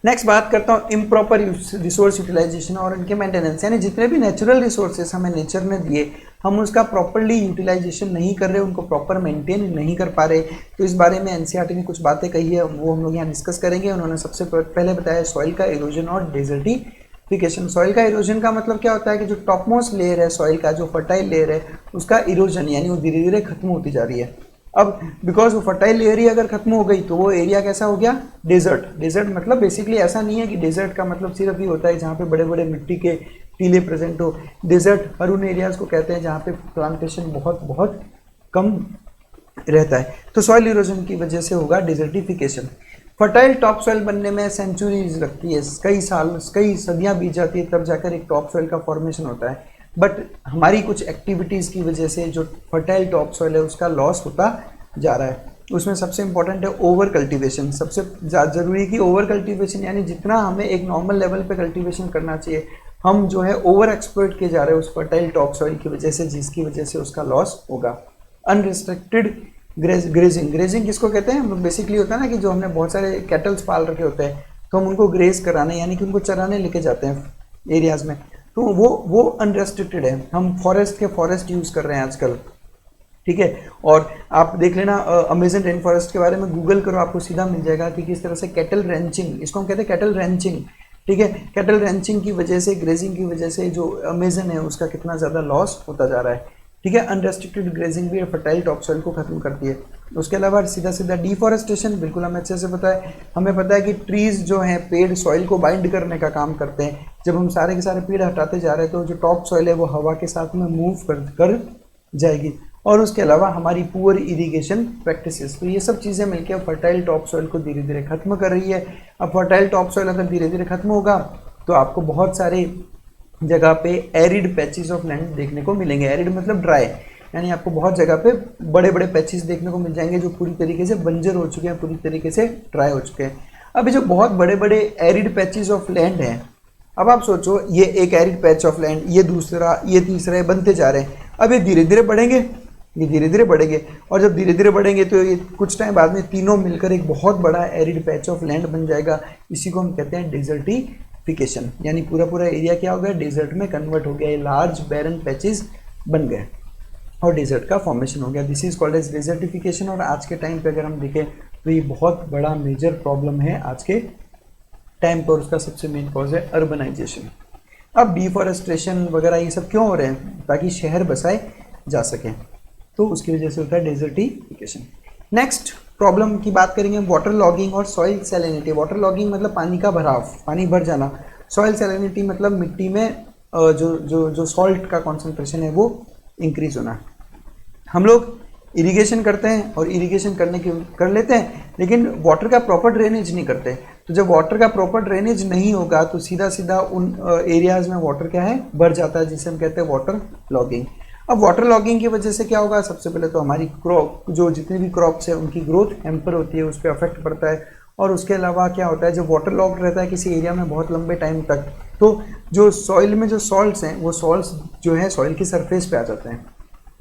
नेक्स्ट बात करता हूँ इम्प्रॉपर रिसोर्स यूटिलाइजेशन और इनके मेंटेनेंस, यानी जितने भी नेचुरल रिसोर्सेस हमें नेचर ने दिए हम उसका प्रॉपरली यूटिलाइजेशन नहीं कर रहे, उनको प्रॉपर मेंटेन नहीं कर पा रहे। तो इस बारे में एनसीईआरटी ने कुछ बातें कही है, वो हम लोग यहाँ डिस्कस करेंगे। उन्होंने सबसे पहले बताया सॉइल का इरोजन और डेजर्टिफिकेशन। सॉइल का इरोजन का मतलब क्या होता है कि जो टॉप मोस्ट लेयर है सॉइल का, जो फर्टाइल लेयर है, उसका इरोजन यानी वो धीरे धीरे खत्म होती जा रही है। अब बिकॉज वो फर्टाइल लेयर ही अगर खत्म हो गई तो वो एरिया कैसा हो गया, डेजर्ट। डेजर्ट मतलब बेसिकली ऐसा नहीं है कि डेजर्ट का मतलब सिर्फ ही होता है जहाँ पे बड़े बड़े मिट्टी के टीले प्रेजेंट हो। डेजर्ट हर उन एरियाज को कहते हैं जहाँ पे प्लांटेशन बहुत बहुत कम रहता है। तो सॉइल इरोजन की वजह से होगा डेजर्टिफिकेशन। फर्टाइल टॉप सॉइल बनने में सेंचुरीज लगती है, कई साल कई सदियाँ बीत जाती है, तब जाकर एक टॉप सॉइल का फॉर्मेशन होता है। बट हमारी कुछ एक्टिविटीज़ की वजह से जो फर्टाइल टॉप सॉइल है उसका लॉस होता जा रहा है। उसमें सबसे इंपॉर्टेंट है ओवर कल्टीवेशन। सबसे ज़रूरी है कि ओवर कल्टीवेशन यानी जितना हमें एक नॉर्मल लेवल पे कल्टीवेशन करना चाहिए हम जो है ओवर एक्सप्लॉइट किए जा रहे हैं उस फर्टाइल टॉप सॉइल की वजह से, जिसकी वजह से उसका लॉस होगा। Unrestricted grazing. ग्रेजिंग किसको कहते हैं, हम लोग बेसिकली होता है ना कि जो हमने बहुत सारे कैटल्स पाल रखे होते हैं तो हम उनको ग्रेज कराने यानी कि उनको चराने लेके जाते हैं एरियाज़ में, तो वो अनरेस्ट्रिक्टेड है। हम फॉरेस्ट यूज़ कर रहे हैं आजकल, ठीक है। और आप देख लेना अमेजन रेन फॉरेस्ट के बारे में गूगल करो, आपको सीधा मिल जाएगा कि किस तरह से कैटल रेंचिंग, इसको हम कहते हैं कैटल रेंचिंग, ठीक है। कैटल रेंचिंग की वजह से, ग्रेजिंग की वजह से जो अमेजन है उसका कितना ज़्यादा लॉस होता जा रहा है, ठीक है। अनरेस्ट्रिक्टेड ग्रेजिंग भी फर्टाइल टॉप सॉइल को खत्म करती है। उसके अलावा सीधा सीधा डिफॉरेस्टेशन, बिल्कुल हमें अच्छे से पता है। हमें पता है कि ट्रीज जो हैं, पेड़ सॉइल को बाइंड करने का काम करते हैं। जब हम सारे के सारे पेड़ हटाते जा रहे हैं तो जो टॉप सॉइल है वो हवा के साथ में मूव कर जाएगी। और उसके अलावा हमारी पुअर इरिगेशन प्रैक्टिसेस, तो ये सब चीज़ें मिलकर फर्टाइल टॉप सॉइल को धीरे धीरे खत्म कर रही है। अब फर्टाइल टॉप सॉइल अगर धीरे धीरे खत्म होगा तो आपको बहुत सारे जगह पे एरिड पैचेस ऑफ लैंड देखने को मिलेंगे। एरिड मतलब ड्राई, यानी आपको बहुत जगह पे बड़े बड़े पैचेस देखने को मिल जाएंगे जो पूरी तरीके से बंजर हो चुके हैं, पूरी तरीके से ड्राई हो चुके हैं। अभी जो बहुत बड़े बड़े एरिड पैचेस ऑफ लैंड हैं, अब आप सोचो ये एक एरिड पैच ऑफ लैंड, ये दूसरा, ये तीसरा, बनते जा रहे हैं। अब ये धीरे धीरे बढ़ेंगे, ये धीरे धीरे बढ़ेंगे, और जब धीरे धीरे बढ़ेंगे तो ये कुछ टाइम बाद में तीनों मिलकर एक बहुत बड़ा एरिड पैच ऑफ लैंड बन जाएगा। इसी को हम कहते हैं डेजर्टिफिकेशन, यानी पूरा पूरा एरिया क्या हो गया, डेजर्ट में कन्वर्ट हो गया। ये लार्ज बैरन पैचेस बन गए और डेजर्ट का फॉर्मेशन हो गया। This is called as desertification. और आज के टाइम पे अगर हम देखें तो ये बहुत बड़ा मेजर प्रॉब्लम है आज के टाइम पर। उसका सबसे मेन कॉज है अर्बनाइजेशन। अब डिफॉरेस्ट्रेशन वगैरह ये सब क्यों हो रहे हैं, ताकि शहर बसाए जा सकें, तो उसकी वजह से होता है डेजर्टिफिकेशन। नेक्स्ट प्रॉब्लम की बात करेंगे वाटर लॉगिंग और सॉइल सैलिनिटी। वाटर लॉगिंग मतलब पानी का भराव, पानी भर जाना। सॉइल सैलिनिटी मतलब मिट्टी में जो सॉल्ट का कॉन्सेंट्रेशन है वो इंक्रीज होना। हम लोग इरिगेशन करते हैं और इरिगेशन कर लेते हैं, लेकिन वाटर का प्रॉपर ड्रेनेज नहीं करते। तो जब वाटर का प्रॉपर ड्रेनेज नहीं होगा तो सीधा सीधा उन एरियाज में वाटर क्या है, बढ़ जाता है, जिसे हम कहते हैं वाटर लॉगिंग। अब वाटर लॉगिंग की वजह से क्या होगा, सबसे पहले तो हमारी क्रॉप, जो जितनी भी क्रॉप्स है उनकी ग्रोथ हैम्पर होती है, उस पर अफेक्ट पड़ता है। और उसके अलावा क्या होता है, जब वाटर लॉक्ड रहता है किसी एरिया में बहुत लंबे टाइम तक, तो जो सॉइल में जो सॉल्ट्स हैं वो सॉल्ट्स जो है सॉइल की सरफेस पे आ जाते हैं।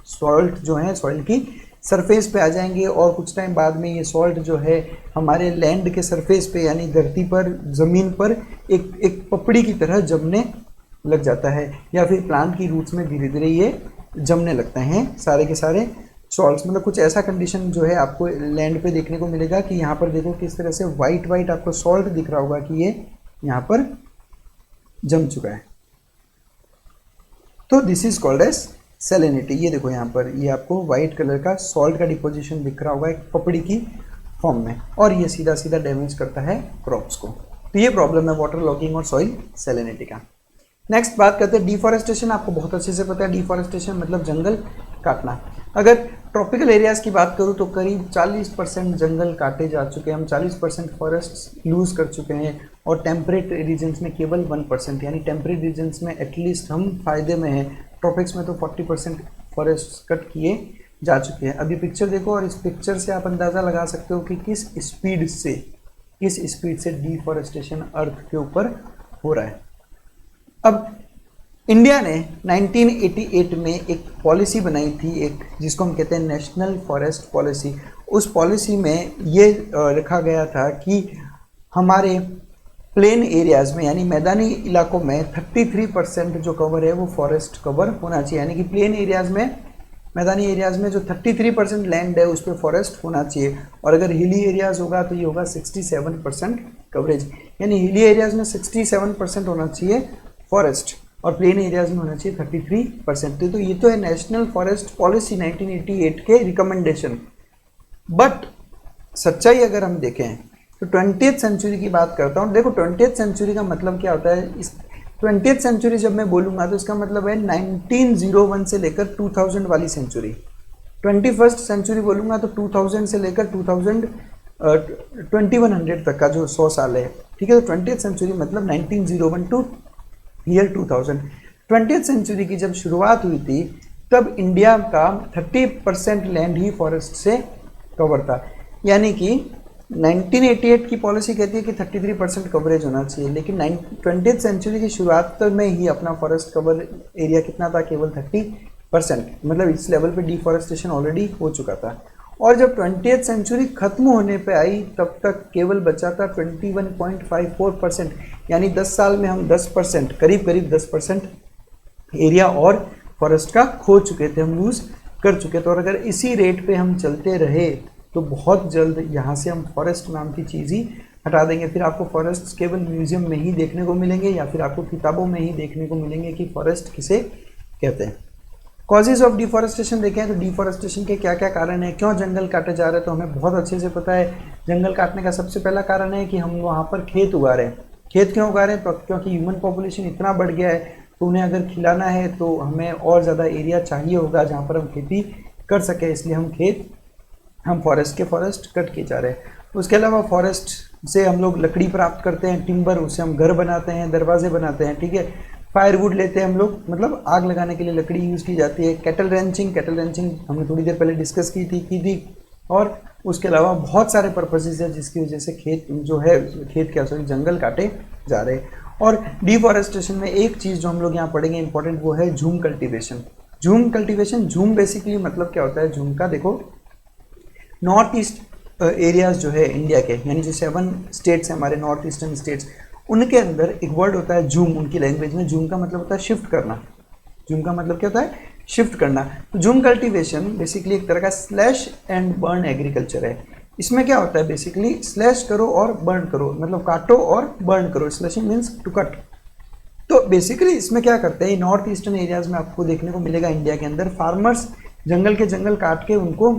सॉल्ट जो है सॉइल की सरफेस पे आ जाएंगे और कुछ टाइम बाद में ये सॉल्ट जो है हमारे लैंड के सरफेस पे यानी धरती पर, ज़मीन पर एक पपड़ी की तरह जमने लग जाता है, या फिर प्लांट की रूट्स में धीरे धीरे ये जमने लगते हैं सारे के सारे सॉल्ट्स। मतलब कुछ ऐसा कंडीशन जो है आपको लैंड पे देखने को मिलेगा कि यहाँ पर देखो किस तरह से वाइट वाइट आपको सॉल्ट दिख रहा होगा कि ये यहाँ पर जम चुका है। तो this is called as salinity. ये देखो यहाँ पर ये आपको वाइट कलर का सॉल्ट का डिपोजिशन दिख रहा होगा एक पपड़ी की फॉर्म में, और ये सीधा सीधा डैमेज करता है क्रॉप्स को। तो ये प्रॉब्लम है वाटर लॉगिंग और सॉइल सैलिनिटी का। नेक्स्ट बात करते हैं डिफॉरेस्टेशन। आपको बहुत अच्छे से पता है डिफॉरेस्टेशन मतलब जंगल काटना। अगर ट्रॉपिकल एरियाज़ की बात करूँ तो करीब 40% जंगल काटे जा चुके हैं, हम 40% फॉरेस्ट लूज़ कर चुके हैं, और टेम्परेट रीजन्स में केवल 1%, यानी टेम्परेट रीजन्स में एटलीस्ट हम फायदे में हैं। ट्रॉपिक्स में तो 40% फॉरेस्ट कट किए जा चुके हैं। अभी पिक्चर देखो और इस पिक्चर से आप अंदाज़ा लगा सकते हो कि किस स्पीड से डिफॉरेस्टेशन अर्थ के ऊपर हो रहा है। अब इंडिया ने 1988 में एक पॉलिसी बनाई थी, एक जिसको हम कहते हैं नेशनल फॉरेस्ट पॉलिसी। उस पॉलिसी में ये रखा गया था कि हमारे प्लेन एरियाज में यानी मैदानी इलाकों में 33% जो कवर है वो फॉरेस्ट कवर होना चाहिए, यानी कि प्लेन एरियाज में, मैदानी एरियाज में जो 33% लैंड है उस पर फॉरेस्ट होना चाहिए। और अगर हिली एरियाज होगा तो ये होगा 67% कवरेज, यानी हिली एरियाज में 67% होना चाहिए फॉरेस्ट और प्लेन एरियाज में होना चाहिए 33%। तो ये तो है नेशनल फॉरेस्ट पॉलिसी 1988 के रिकमेंडेशन। बट सच्चाई अगर हम देखें तो 20th सेंचुरी की बात करता हूँ। देखो 20th सेंचुरी का मतलब क्या होता है, इस 20th सेंचुरी जब मैं बोलूँगा तो इसका मतलब है 1901 से लेकर 2000 वाली सेंचुरी। 21st सेंचुरी बोलूँगा तो 2000 से लेकर 2100 तक का जो 100 साल है, ठीक है। तो 20th सेंचुरी मतलब 1901 टू ईयर 2000। 20th सेंचुरी की जब शुरुआत हुई थी तब इंडिया का 30% लैंड ही फॉरेस्ट से कवर था, यानी कि 1988 की पॉलिसी कहती है कि 33% कवरेज होना चाहिए, लेकिन 20th सेंचुरी की शुरुआत में ही अपना फॉरेस्ट कवर एरिया कितना था, केवल 30%। मतलब इस लेवल पे डिफॉरेस्टेशन ऑलरेडी हो चुका था। और जब 20th सेंचुरी खत्म होने पे आई तब तक केवल बचा था 21.54%, यानी 10 साल में हम 10%, करीब करीब 10% एरिया और फॉरेस्ट का खो चुके थे, हम लूज कर चुके थे। और अगर इसी रेट पे हम चलते रहे तो बहुत जल्द यहाँ से हम फॉरेस्ट नाम की चीज़ ही हटा देंगे। फिर आपको फॉरेस्ट केवल म्यूजियम में ही देखने को मिलेंगे या फिर आपको किताबों में ही देखने को मिलेंगे कि फॉरेस्ट किसे कहते हैं। कॉजेज ऑफ डिफॉरेस्टेशन देखें तो डिफॉरेस्टेशन के क्या क्या कारण हैं, क्यों जंगल काटे जा रहे हैं, तो हमें बहुत अच्छे से पता है। जंगल काटने का सबसे पहला कारण है कि हम वहाँ पर खेत उगा रहे हैं। खेत क्यों उगा रहे हैं, तो क्योंकि ह्यूमन पॉपुलेशन इतना बढ़ गया है तो उन्हें अगर खिलाना है तो हमें और ज़्यादा एरिया चाहिए होगा जहाँ पर हम खेती कर सकें, इसलिए हम फॉरेस्ट कट किए जा रहे हैं। उसके अलावा फॉरेस्ट से हम लोग लकड़ी प्राप्त करते हैं, टिम्बर, उससे हम घर बनाते हैं, दरवाजे बनाते हैं, ठीक है। फायरवुड लेते हैं हम लोग, मतलब आग लगाने के लिए लकड़ी यूज़ की जाती है। कैटल रेंचिंग हमने थोड़ी देर पहले डिस्कस की थी। और उसके अलावा बहुत सारे पर्पसेस है जिसकी वजह से जंगल काटे जा रहे हैं। और डिफॉरेस्टेशन में एक चीज़ जो हम लोग यहाँ पढ़ेंगे इंपॉर्टेंट, वो है झूम कल्टीवेशन। झूम बेसिकली मतलब क्या होता है, झूम का देखो, नॉर्थ ईस्ट एरियाज जो है इंडिया के, यानी जो 7 स्टेट्स हैं हमारे नॉर्थ ईस्टर्न स्टेट्स, उनके अंदर एक वर्ड होता है झूम, उनकी लैंग्वेज में। झूम का मतलब होता है शिफ्ट करना। झूम का मतलब क्या होता है, शिफ्ट करना। तो झूम कल्टीवेशन बेसिकली एक तरह का स्लैश एंड बर्न एग्रीकल्चर है। इसमें क्या होता है, बेसिकली स्लैश करो और बर्न करो, मतलब काटो और बर्न करो। Slashing means to cut. तो बेसिकली इसमें क्या करते हैं, नॉर्थ ईस्टर्न एरियाज में आपको देखने को मिलेगा इंडिया के अंदर, फार्मर्स जंगल काट के उनको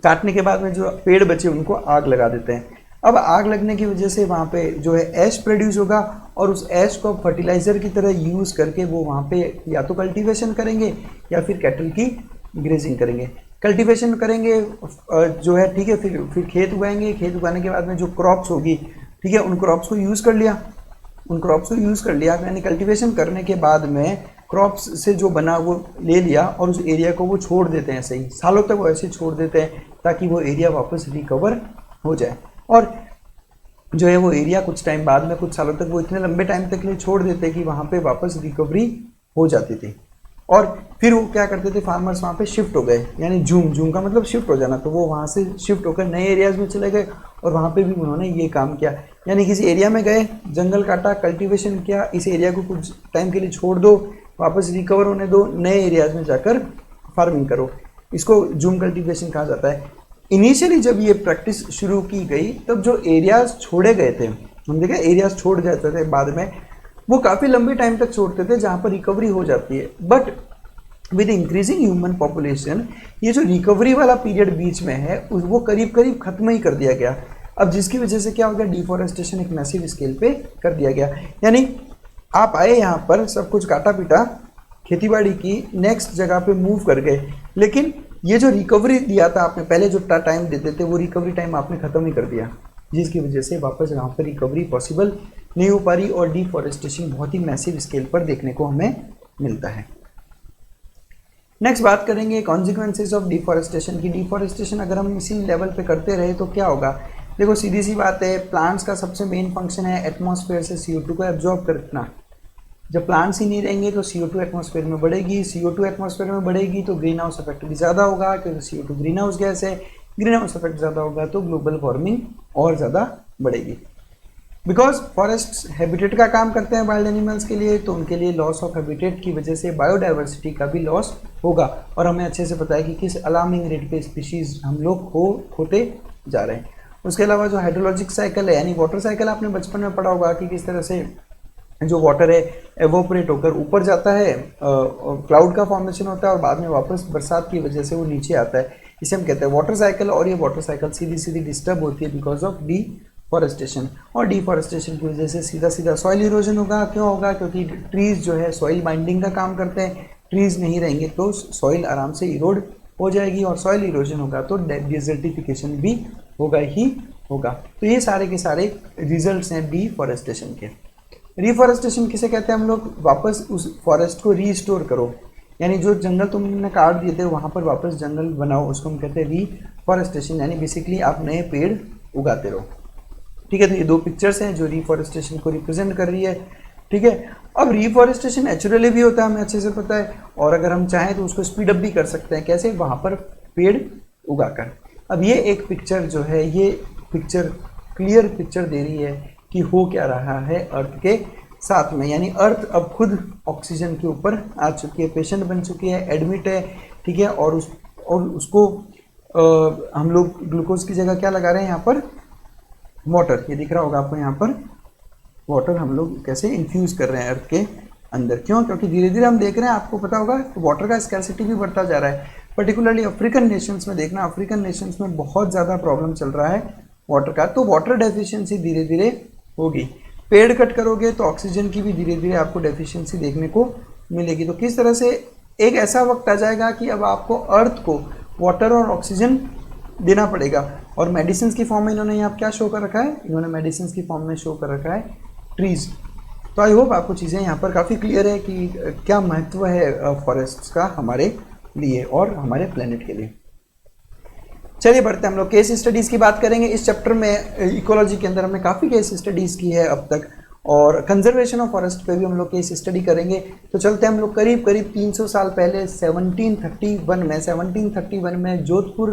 काटने के बाद में जो पेड़ बचे उनको आग लगा देते हैं। अब आग लगने की वजह से वहाँ पे जो है ऐश प्रोड्यूस होगा और उस ऐश को फर्टिलाइज़र की तरह यूज़ करके वो वहाँ पे या तो कल्टीवेशन करेंगे या फिर कैटल की ग्रेजिंग करेंगे। कल्टीवेशन करेंगे जो है, ठीक है, फिर खेत उगाएंगे। खेत उगाने के बाद में जो क्रॉप्स होगी, ठीक है, उन क्रॉप्स को यूज़ कर लिया। यानी कल्टीवेशन करने के बाद में क्रॉप्स से जो बना वो ले लिया और उस एरिया को वो छोड़ देते हैं, ऐसे ही सालों तक वो ऐसे छोड़ देते हैं ताकि वो एरिया वापस रिकवर हो जाए। और जो है वो एरिया कुछ टाइम बाद में, कुछ सालों तक, वो इतने लंबे टाइम तक के लिए छोड़ देते कि वहाँ पे वापस रिकवरी हो जाती थी। और फिर वो क्या करते थे, फार्मर्स वहाँ पे शिफ्ट हो गए, यानी झूम का मतलब शिफ्ट हो जाना। तो वो वहाँ से शिफ्ट होकर नए एरियाज में चले गए और वहाँ पे भी उन्होंने ये काम किया, यानी किसी एरिया में गए, जंगल काटा, कल्टीवेशन किया, इस एरिया को कुछ टाइम के लिए छोड़ दो, वापस रिकवर होने दो, नए एरियाज में जाकर फार्मिंग करो। इसको झूम कल्टीवेशन कहा जाता है। इनिशियली जब ये प्रैक्टिस शुरू की गई तब जो एरियाज छोड़े गए थे, हम देखें एरियाज छोड़ जाते थे बाद में, वो काफ़ी लंबे टाइम तक छोड़ते थे जहाँ पर रिकवरी हो जाती है। But with increasing human population ये जो रिकवरी वाला पीरियड बीच में है वो करीब करीब खत्म ही कर दिया गया। अब जिसकी वजह से क्या हो गया, डिफॉरेस्टेशन एक मैसिव स्केल पे कर दिया गया। यानी आप आए यहाँ पर, सब कुछ काटा पीटा, खेतीबाड़ी की, नेक्स्ट जगह पे मूव कर गए, लेकिन ये जो रिकवरी दिया था आपने, पहले जो टाइम देते थे वो रिकवरी टाइम आपने ख़त्म ही कर दिया, जिसकी वजह से वापस यहाँ पर रिकवरी पॉसिबल नहीं हो पा रही और डिफॉरेस्टेशन बहुत ही मैसिव स्केल पर देखने को हमें मिलता है। नेक्स्ट बात करेंगे कॉन्सिक्वेंसेज ऑफ डिफॉरेस्टेशन की। डिफॉरेस्टेशन अगर हम इसी लेवल पे करते रहे तो क्या होगा, देखो सीधी सी बात है, प्लांट्स का सबसे मेन फंक्शन है एटमॉस्फेयर से CO2 को एब्जॉर्ब करना। जब प्लांट्स ही नहीं रहेंगे तो CO2 एटमॉस्फेयर में बढ़ेगी, CO2 एटमॉस्फेयर में बढ़ेगी तो ग्रीन हाउस इफेक्ट भी ज़्यादा होगा, क्योंकि CO2 ग्रीन हाउस गैस है, ग्रीन हाउस इफेक्ट ज़्यादा होगा तो ग्लोबल वार्मिंग और ज़्यादा बढ़ेगी। बिकॉज फॉरेस्ट हैबिटेट का काम करते हैं वाइल्ड एनिमल्स के लिए, तो उनके लिए लॉस ऑफ हैबिटेट की वजह से बायोडाइवर्सिटी का भी लॉस होगा। और हमें अच्छे से पता है कि किस अलार्मिंग रेट पे स्पीशीज हम लोग होते जा रहे हैं। उसके अलावा जो हाइड्रोलॉजिक साइकिल है यानी वाटर साइकिल, आपने बचपन में पढ़ा होगा कि किस तरह से जो वाटर है एवोपरेट होकर ऊपर जाता है, क्लाउड का फॉर्मेशन होता है और बाद में वापस बरसात की वजह से वो नीचे आता है। इसे हम कहते हैं वाटर साइकिल। और ये वाटर साइकिल सीधी सीधी डिस्टर्ब होती है बिकॉज ऑफ डिफॉरेस्टेशन। और डिफॉरेस्टेशन की वजह से सीधा सीधा सॉइल इरोजन होगा। क्यों होगा? क्योंकि ट्रीज जो है सॉइल बाइंडिंग का काम करते हैं। ट्रीज नहीं रहेंगे तो सॉइल आराम से इरोड हो जाएगी, और सॉइल इरोजन होगा तो डिजर्टिफिकेशन भी होगा ही होगा। तो ये सारे के सारे रिजल्ट्स हैं डिफॉरेस्टेशन के। रिफॉरेस्टेशन किसे कहते हैं हम लोग? वापस उस फॉरेस्ट को रीस्टोर करो, यानी जो जंगल तुमने काट दिए थे वहाँ पर वापस जंगल बनाओ, उसको हम कहते हैं रिफॉरेस्टेशन। यानी बेसिकली आप नए पेड़ उगाते रहो। ठीक है, तो ये दो पिक्चर्स हैं जो रिफॉरेस्टेशन को रिप्रेजेंट कर रही है। ठीक है, अब रिफॉरेस्टेशन नेचुरली भी होता है, हमें अच्छे से पता है, और अगर हम चाहें तो उसको स्पीड अप भी कर सकते हैं। कैसे? वहाँ पर पेड़ उगाकर। अब ये एक पिक्चर जो है, ये पिक्चर क्लियर पिक्चर दे रही है कि हो क्या रहा है अर्थ के साथ में। यानी अर्थ अब खुद ऑक्सीजन के ऊपर आ चुकी है, पेशेंट बन चुकी है, एडमिट है। ठीक है, और उसको हम लोग ग्लूकोज की जगह क्या लगा रहे हैं यहाँ पर? वाटर। ये दिख रहा होगा आपको, यहाँ पर वाटर हम लोग कैसे इन्फ्यूज कर रहे हैं अर्थ के अंदर। क्यों? क्योंकि धीरे धीरे हम देख रहे हैं, आपको पता होगा वाटर का स्कैरसिटी भी बढ़ता जा रहा है। पर्टिकुलरली अफ्रीकन नेशंस में देखना, अफ्रीकन नेशंस में बहुत ज़्यादा प्रॉब्लम चल रहा है वाटर का। तो वाटर डेफिशिएंसी धीरे धीरे होगी। पेड़ कट करोगे तो ऑक्सीजन की भी धीरे धीरे आपको डेफिशिएंसी देखने को मिलेगी। तो किस तरह से एक ऐसा वक्त आ जाएगा कि अब आपको अर्थ को वाटर और ऑक्सीजन देना पड़ेगा। और मेडिसिन की फॉर्म में इन्होंने यहाँ क्या शो कर रखा है? इन्होंने मेडिसिन की फॉर्म में शो कर रखा है ट्रीज। तो आई होप आपको चीज़ें यहाँ पर काफ़ी क्लियर है कि क्या महत्व है फॉरेस्ट का हमारे लिए और हमारे प्लेनेट के लिए। चलिए बढ़ते हैं, हम लोग केस स्टडीज़ की बात करेंगे। इस चैप्टर में इकोलॉजी के अंदर हमने काफ़ी केस स्टडीज़ की है अब तक, और कंजर्वेशन ऑफ फॉरेस्ट पे भी हम लोग केस स्टडी करेंगे। तो चलते हैं हम लोग करीब 300 साल पहले 1731 में जोधपुर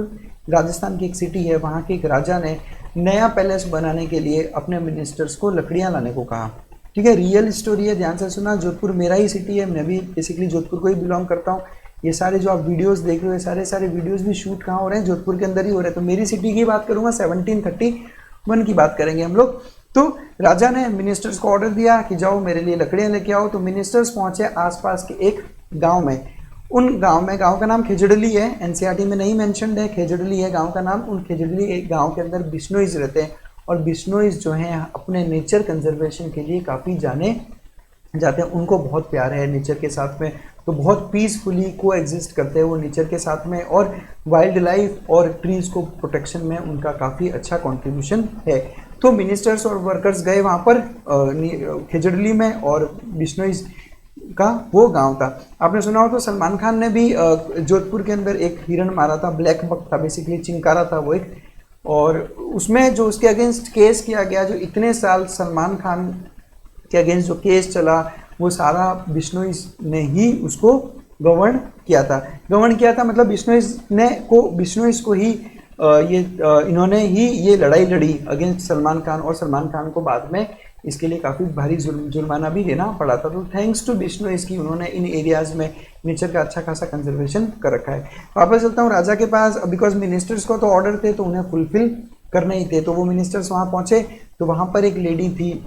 राजस्थान की एक सिटी है, वहाँ के एक राजा ने नया पैलेस बनाने के लिए अपने मिनिस्टर्स को लकड़ियाँ लाने को कहा। ठीक है, रियल स्टोरी है, ध्यान से सुना। जोधपुर मेरा ही सिटी है, मैं भी बेसिकली जोधपुर को ही बिलोंग करता हूँ। ये सारे जो आप वीडियोस देख रहे हो, सारे वीडियोस भी शूट कहाँ हो रहे हैं? जोधपुर के अंदर ही हो रहे हैं। तो मेरी सिटी की बात करूँगा, 1731 की बात करेंगे हम लोग। तो राजा ने मिनिस्टर्स को ऑर्डर दिया कि जाओ मेरे लिए लकड़ियाँ लेके आओ। तो मिनिस्टर्स पहुँचे आसपास के एक गाँव में। उन गाँव का नाम खेजड़ली है, एनसीईआरटी में नहीं मेंशन्ड है, खेजड़ली है गाँव का नाम। उन खेजड़ली एक गाँव के अंदर बिश्नोईज रहते हैं, और बिश्नोईज जो हैं अपने नेचर कंजर्वेशन के लिए काफ़ी जाने जाते हैं। उनको बहुत प्यार है नेचर के साथ में, तो बहुत पीसफुली को एग्जिस्ट करते हैं वो नेचर के साथ में, और वाइल्ड लाइफ और ट्रीज़ को प्रोटेक्शन में उनका काफ़ी अच्छा कंट्रीब्यूशन है। तो मिनिस्टर्स और वर्कर्स गए वहाँ पर खेजड़ली में, और बिश्नोईज का वो गांव था। आपने सुना हो तो सलमान खान ने भी जोधपुर के अंदर एक हिरण मारा था, ब्लैक बक था, बेसिकली चिंकारा था वो एक, और उसमें जो उसके अगेंस्ट केस किया गया, जो इतने साल सलमान खान के अगेंस्ट जो केस चला, वो सारा बिश्नोईज ने ही उसको गवर्न किया था। मतलब बिश्नोईज को ही इन्होंने ही ये लड़ाई लड़ी अगेंस्ट सलमान खान, और सलमान खान को बाद में इसके लिए काफ़ी भारी जुर्माना भी देना पड़ा था। तो थैंक्स टू बिश्नोईज की उन्होंने इन एरियाज़ में नेचर का अच्छा खासा कंजर्वेशन कर रखा है। वापस चलता हूँ राजा के पास। बिकॉज मिनिस्टर्स को तो ऑर्डर थे तो उन्हें फुलफिल करने ही थे, तो वो मिनिस्टर्स वहाँ पहुँचे। तो वहाँ पर एक लेडी थी,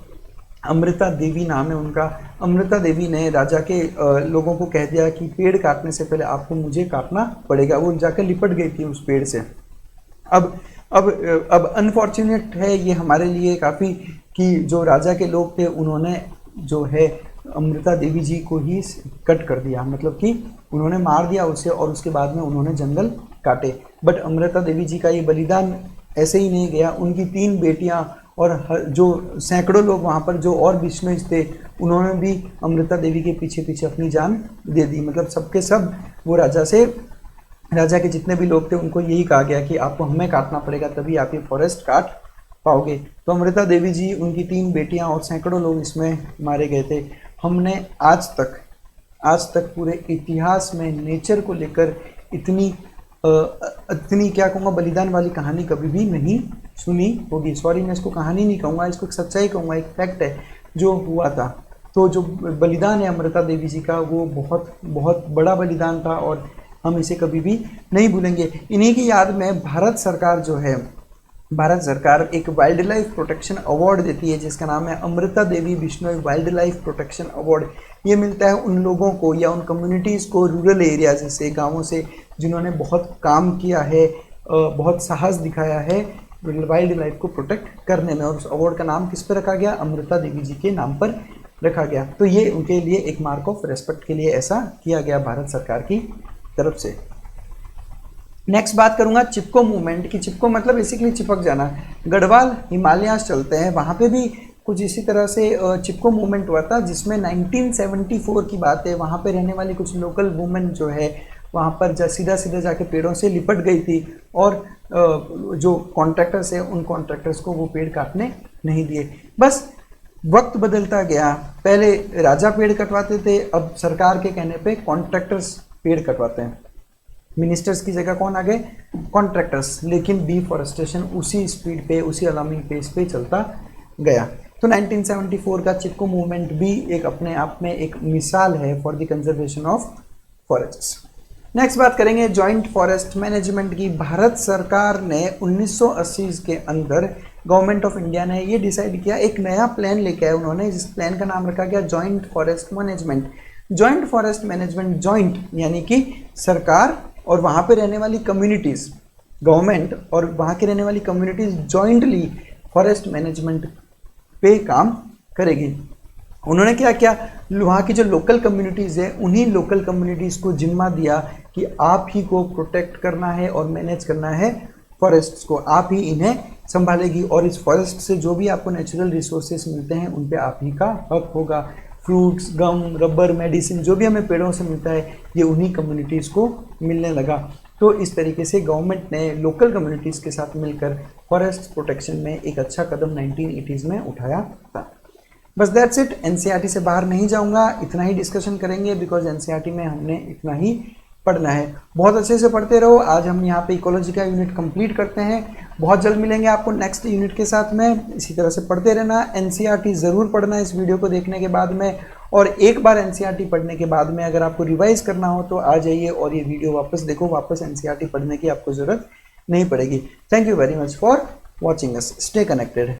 अमृता देवी नाम है उनका। अमृता देवी ने राजा के लोगों को कह दिया कि पेड़ काटने से पहले आपको मुझे काटना पड़ेगा। वो जाकर लिपट गई थी उस पेड़ से। अब अनफॉर्चुनेट है ये हमारे लिए काफ़ी कि जो राजा के लोग थे उन्होंने जो है अमृता देवी जी को ही कट कर दिया, मतलब कि उन्होंने मार दिया उसे, और उसके बाद में उन्होंने जंगल काटे। बट अमृता देवी जी का ये बलिदान ऐसे ही नहीं गया। उनकी 3 बेटियां और जो सैकड़ों लोग वहाँ पर जो और बिश्नोईज थे, उन्होंने भी अमृता देवी के पीछे पीछे अपनी जान दे दी। मतलब सबके सब वो राजा के जितने भी लोग थे उनको यही कहा गया कि आपको हमें काटना पड़ेगा, तभी आप ये फॉरेस्ट काट पाओगे। तो अमृता देवी जी, उनकी 3 बेटियां और सैकड़ों लोग इसमें मारे गए थे। हमने आज तक पूरे इतिहास में नेचर को लेकर इतनी क्या कहूँगा बलिदान वाली कहानी कभी भी नहीं सुनी होगी। सॉरी, मैं इसको कहानी नहीं कहूँगा, इसको एक सच्चाई कहूँगा, एक फैक्ट है जो हुआ था। तो जो बलिदान है अमृता देवी जी का, वो बहुत बहुत बड़ा बलिदान था और हम इसे कभी भी नहीं भूलेंगे। इन्हीं की याद में भारत सरकार जो है, भारत सरकार एक वाइल्ड लाइफ प्रोटेक्शन अवार्ड देती है जिसका नाम है Amrita Devi Bishnoi wild life protection award. ये मिलता है उन लोगों को या उन कम्युनिटीज़ को रूरल एरियाज से, गाँवों से, जिन्होंने बहुत काम किया है, बहुत साहस दिखाया है वाइल्ड लाइफ को प्रोटेक्ट करने में। और उस अवार्ड का नाम किस पर रखा गया? अमृता देवी जी के नाम पर रखा गया। तो ये उनके लिए एक मार्क ऑफ रेस्पेक्ट के लिए ऐसा किया गया भारत सरकार की तरफ से। नेक्स्ट बात करूंगा चिपको मूवमेंट की। चिपको मतलब बेसिकली चिपक जाना। गढ़वाल हिमालयास चलते हैं, वहाँ पे भी कुछ इसी तरह से चिपको मूवमेंट हुआ था जिसमें 1974 की बात है। वहाँ पे रहने वाली कुछ लोकल वुमेन जो है वहाँ पर सीधा सीधा जाके पेड़ों से लिपट गई थी और जो कॉन्ट्रैक्टर्स है उन कॉन्ट्रैक्टर्स को वो पेड़ काटने नहीं दिए। बस वक्त बदलता गया, पहले राजा पेड़ कटवाते थे, अब सरकार के कहने पे कॉन्ट्रैक्टर्स पेड़ कटवाते हैं। मिनिस्टर्स की जगह कौन आ गए? कॉन्ट्रैक्टर्स। लेकिन डिफॉरेस्टेशन उसी स्पीड पे, उसी अलार्मिंग पेस पे चलता गया। तो 1974 का चिपको मूवमेंट भी एक अपने आप में एक मिसाल है for the conservation of forests. Next बात करेंगे जॉइंट फॉरेस्ट मैनेजमेंट की। भारत सरकार ने 1980 के अंदर गवर्नमेंट ऑफ इंडिया ने ये डिसाइड किया, एक नया प्लान लेके आए उन्होंने, जिस प्लान का नाम रखा गया joint forest management. Joint forest management, joint यानी कि सरकार और वहाँ पे रहने वाली कम्युनिटीज़, गवर्नमेंट और वहाँ के रहने वाली कम्युनिटीज़ जॉइंटली फॉरेस्ट मैनेजमेंट पे काम करेगी। उन्होंने क्या किया, वहाँ की जो लोकल कम्युनिटीज़ है उन्हीं लोकल कम्युनिटीज़ को जिम्मा दिया कि आप ही को प्रोटेक्ट करना है और मैनेज करना है फॉरेस्ट्स को, आप ही इन्हें संभालेगी और इस फॉरेस्ट से जो भी आपको नेचुरल रिसोर्सेज मिलते हैं उन पे आप ही का हक होगा। फ्रूट्स, गम, रबर, मेडिसिन जो भी हमें पेड़ों से मिलता है ये उन्हीं कम्युनिटीज़ को मिलने लगा। तो इस तरीके से गवर्नमेंट ने लोकल कम्युनिटीज़ के साथ मिलकर फॉरेस्ट प्रोटेक्शन में एक अच्छा कदम 1980s में उठाया था। बस दैट्स इट। एनसीईआरटी से बाहर नहीं जाऊंगा, इतना ही डिस्कशन करेंगे बिकॉज एनसीईआरटी में हमने इतना ही पढ़ना है। बहुत अच्छे से पढ़ते रहो। आज हम यहाँ पे इकोलॉजी का यूनिट कंप्लीट करते हैं। बहुत जल्द मिलेंगे आपको नेक्स्ट यूनिट के साथ में। इसी तरह से पढ़ते रहना। एनसीईआरटी ज़रूर पढ़ना इस वीडियो को देखने के बाद में, और एक बार एनसीईआरटी पढ़ने के बाद में अगर आपको रिवाइज करना हो तो आ जाइए और ये वीडियो वापस देखो। वापस एनसीईआरटी पढ़ने की आपको ज़रूरत नहीं पड़ेगी। Thank you very much for watching us. Stay connected.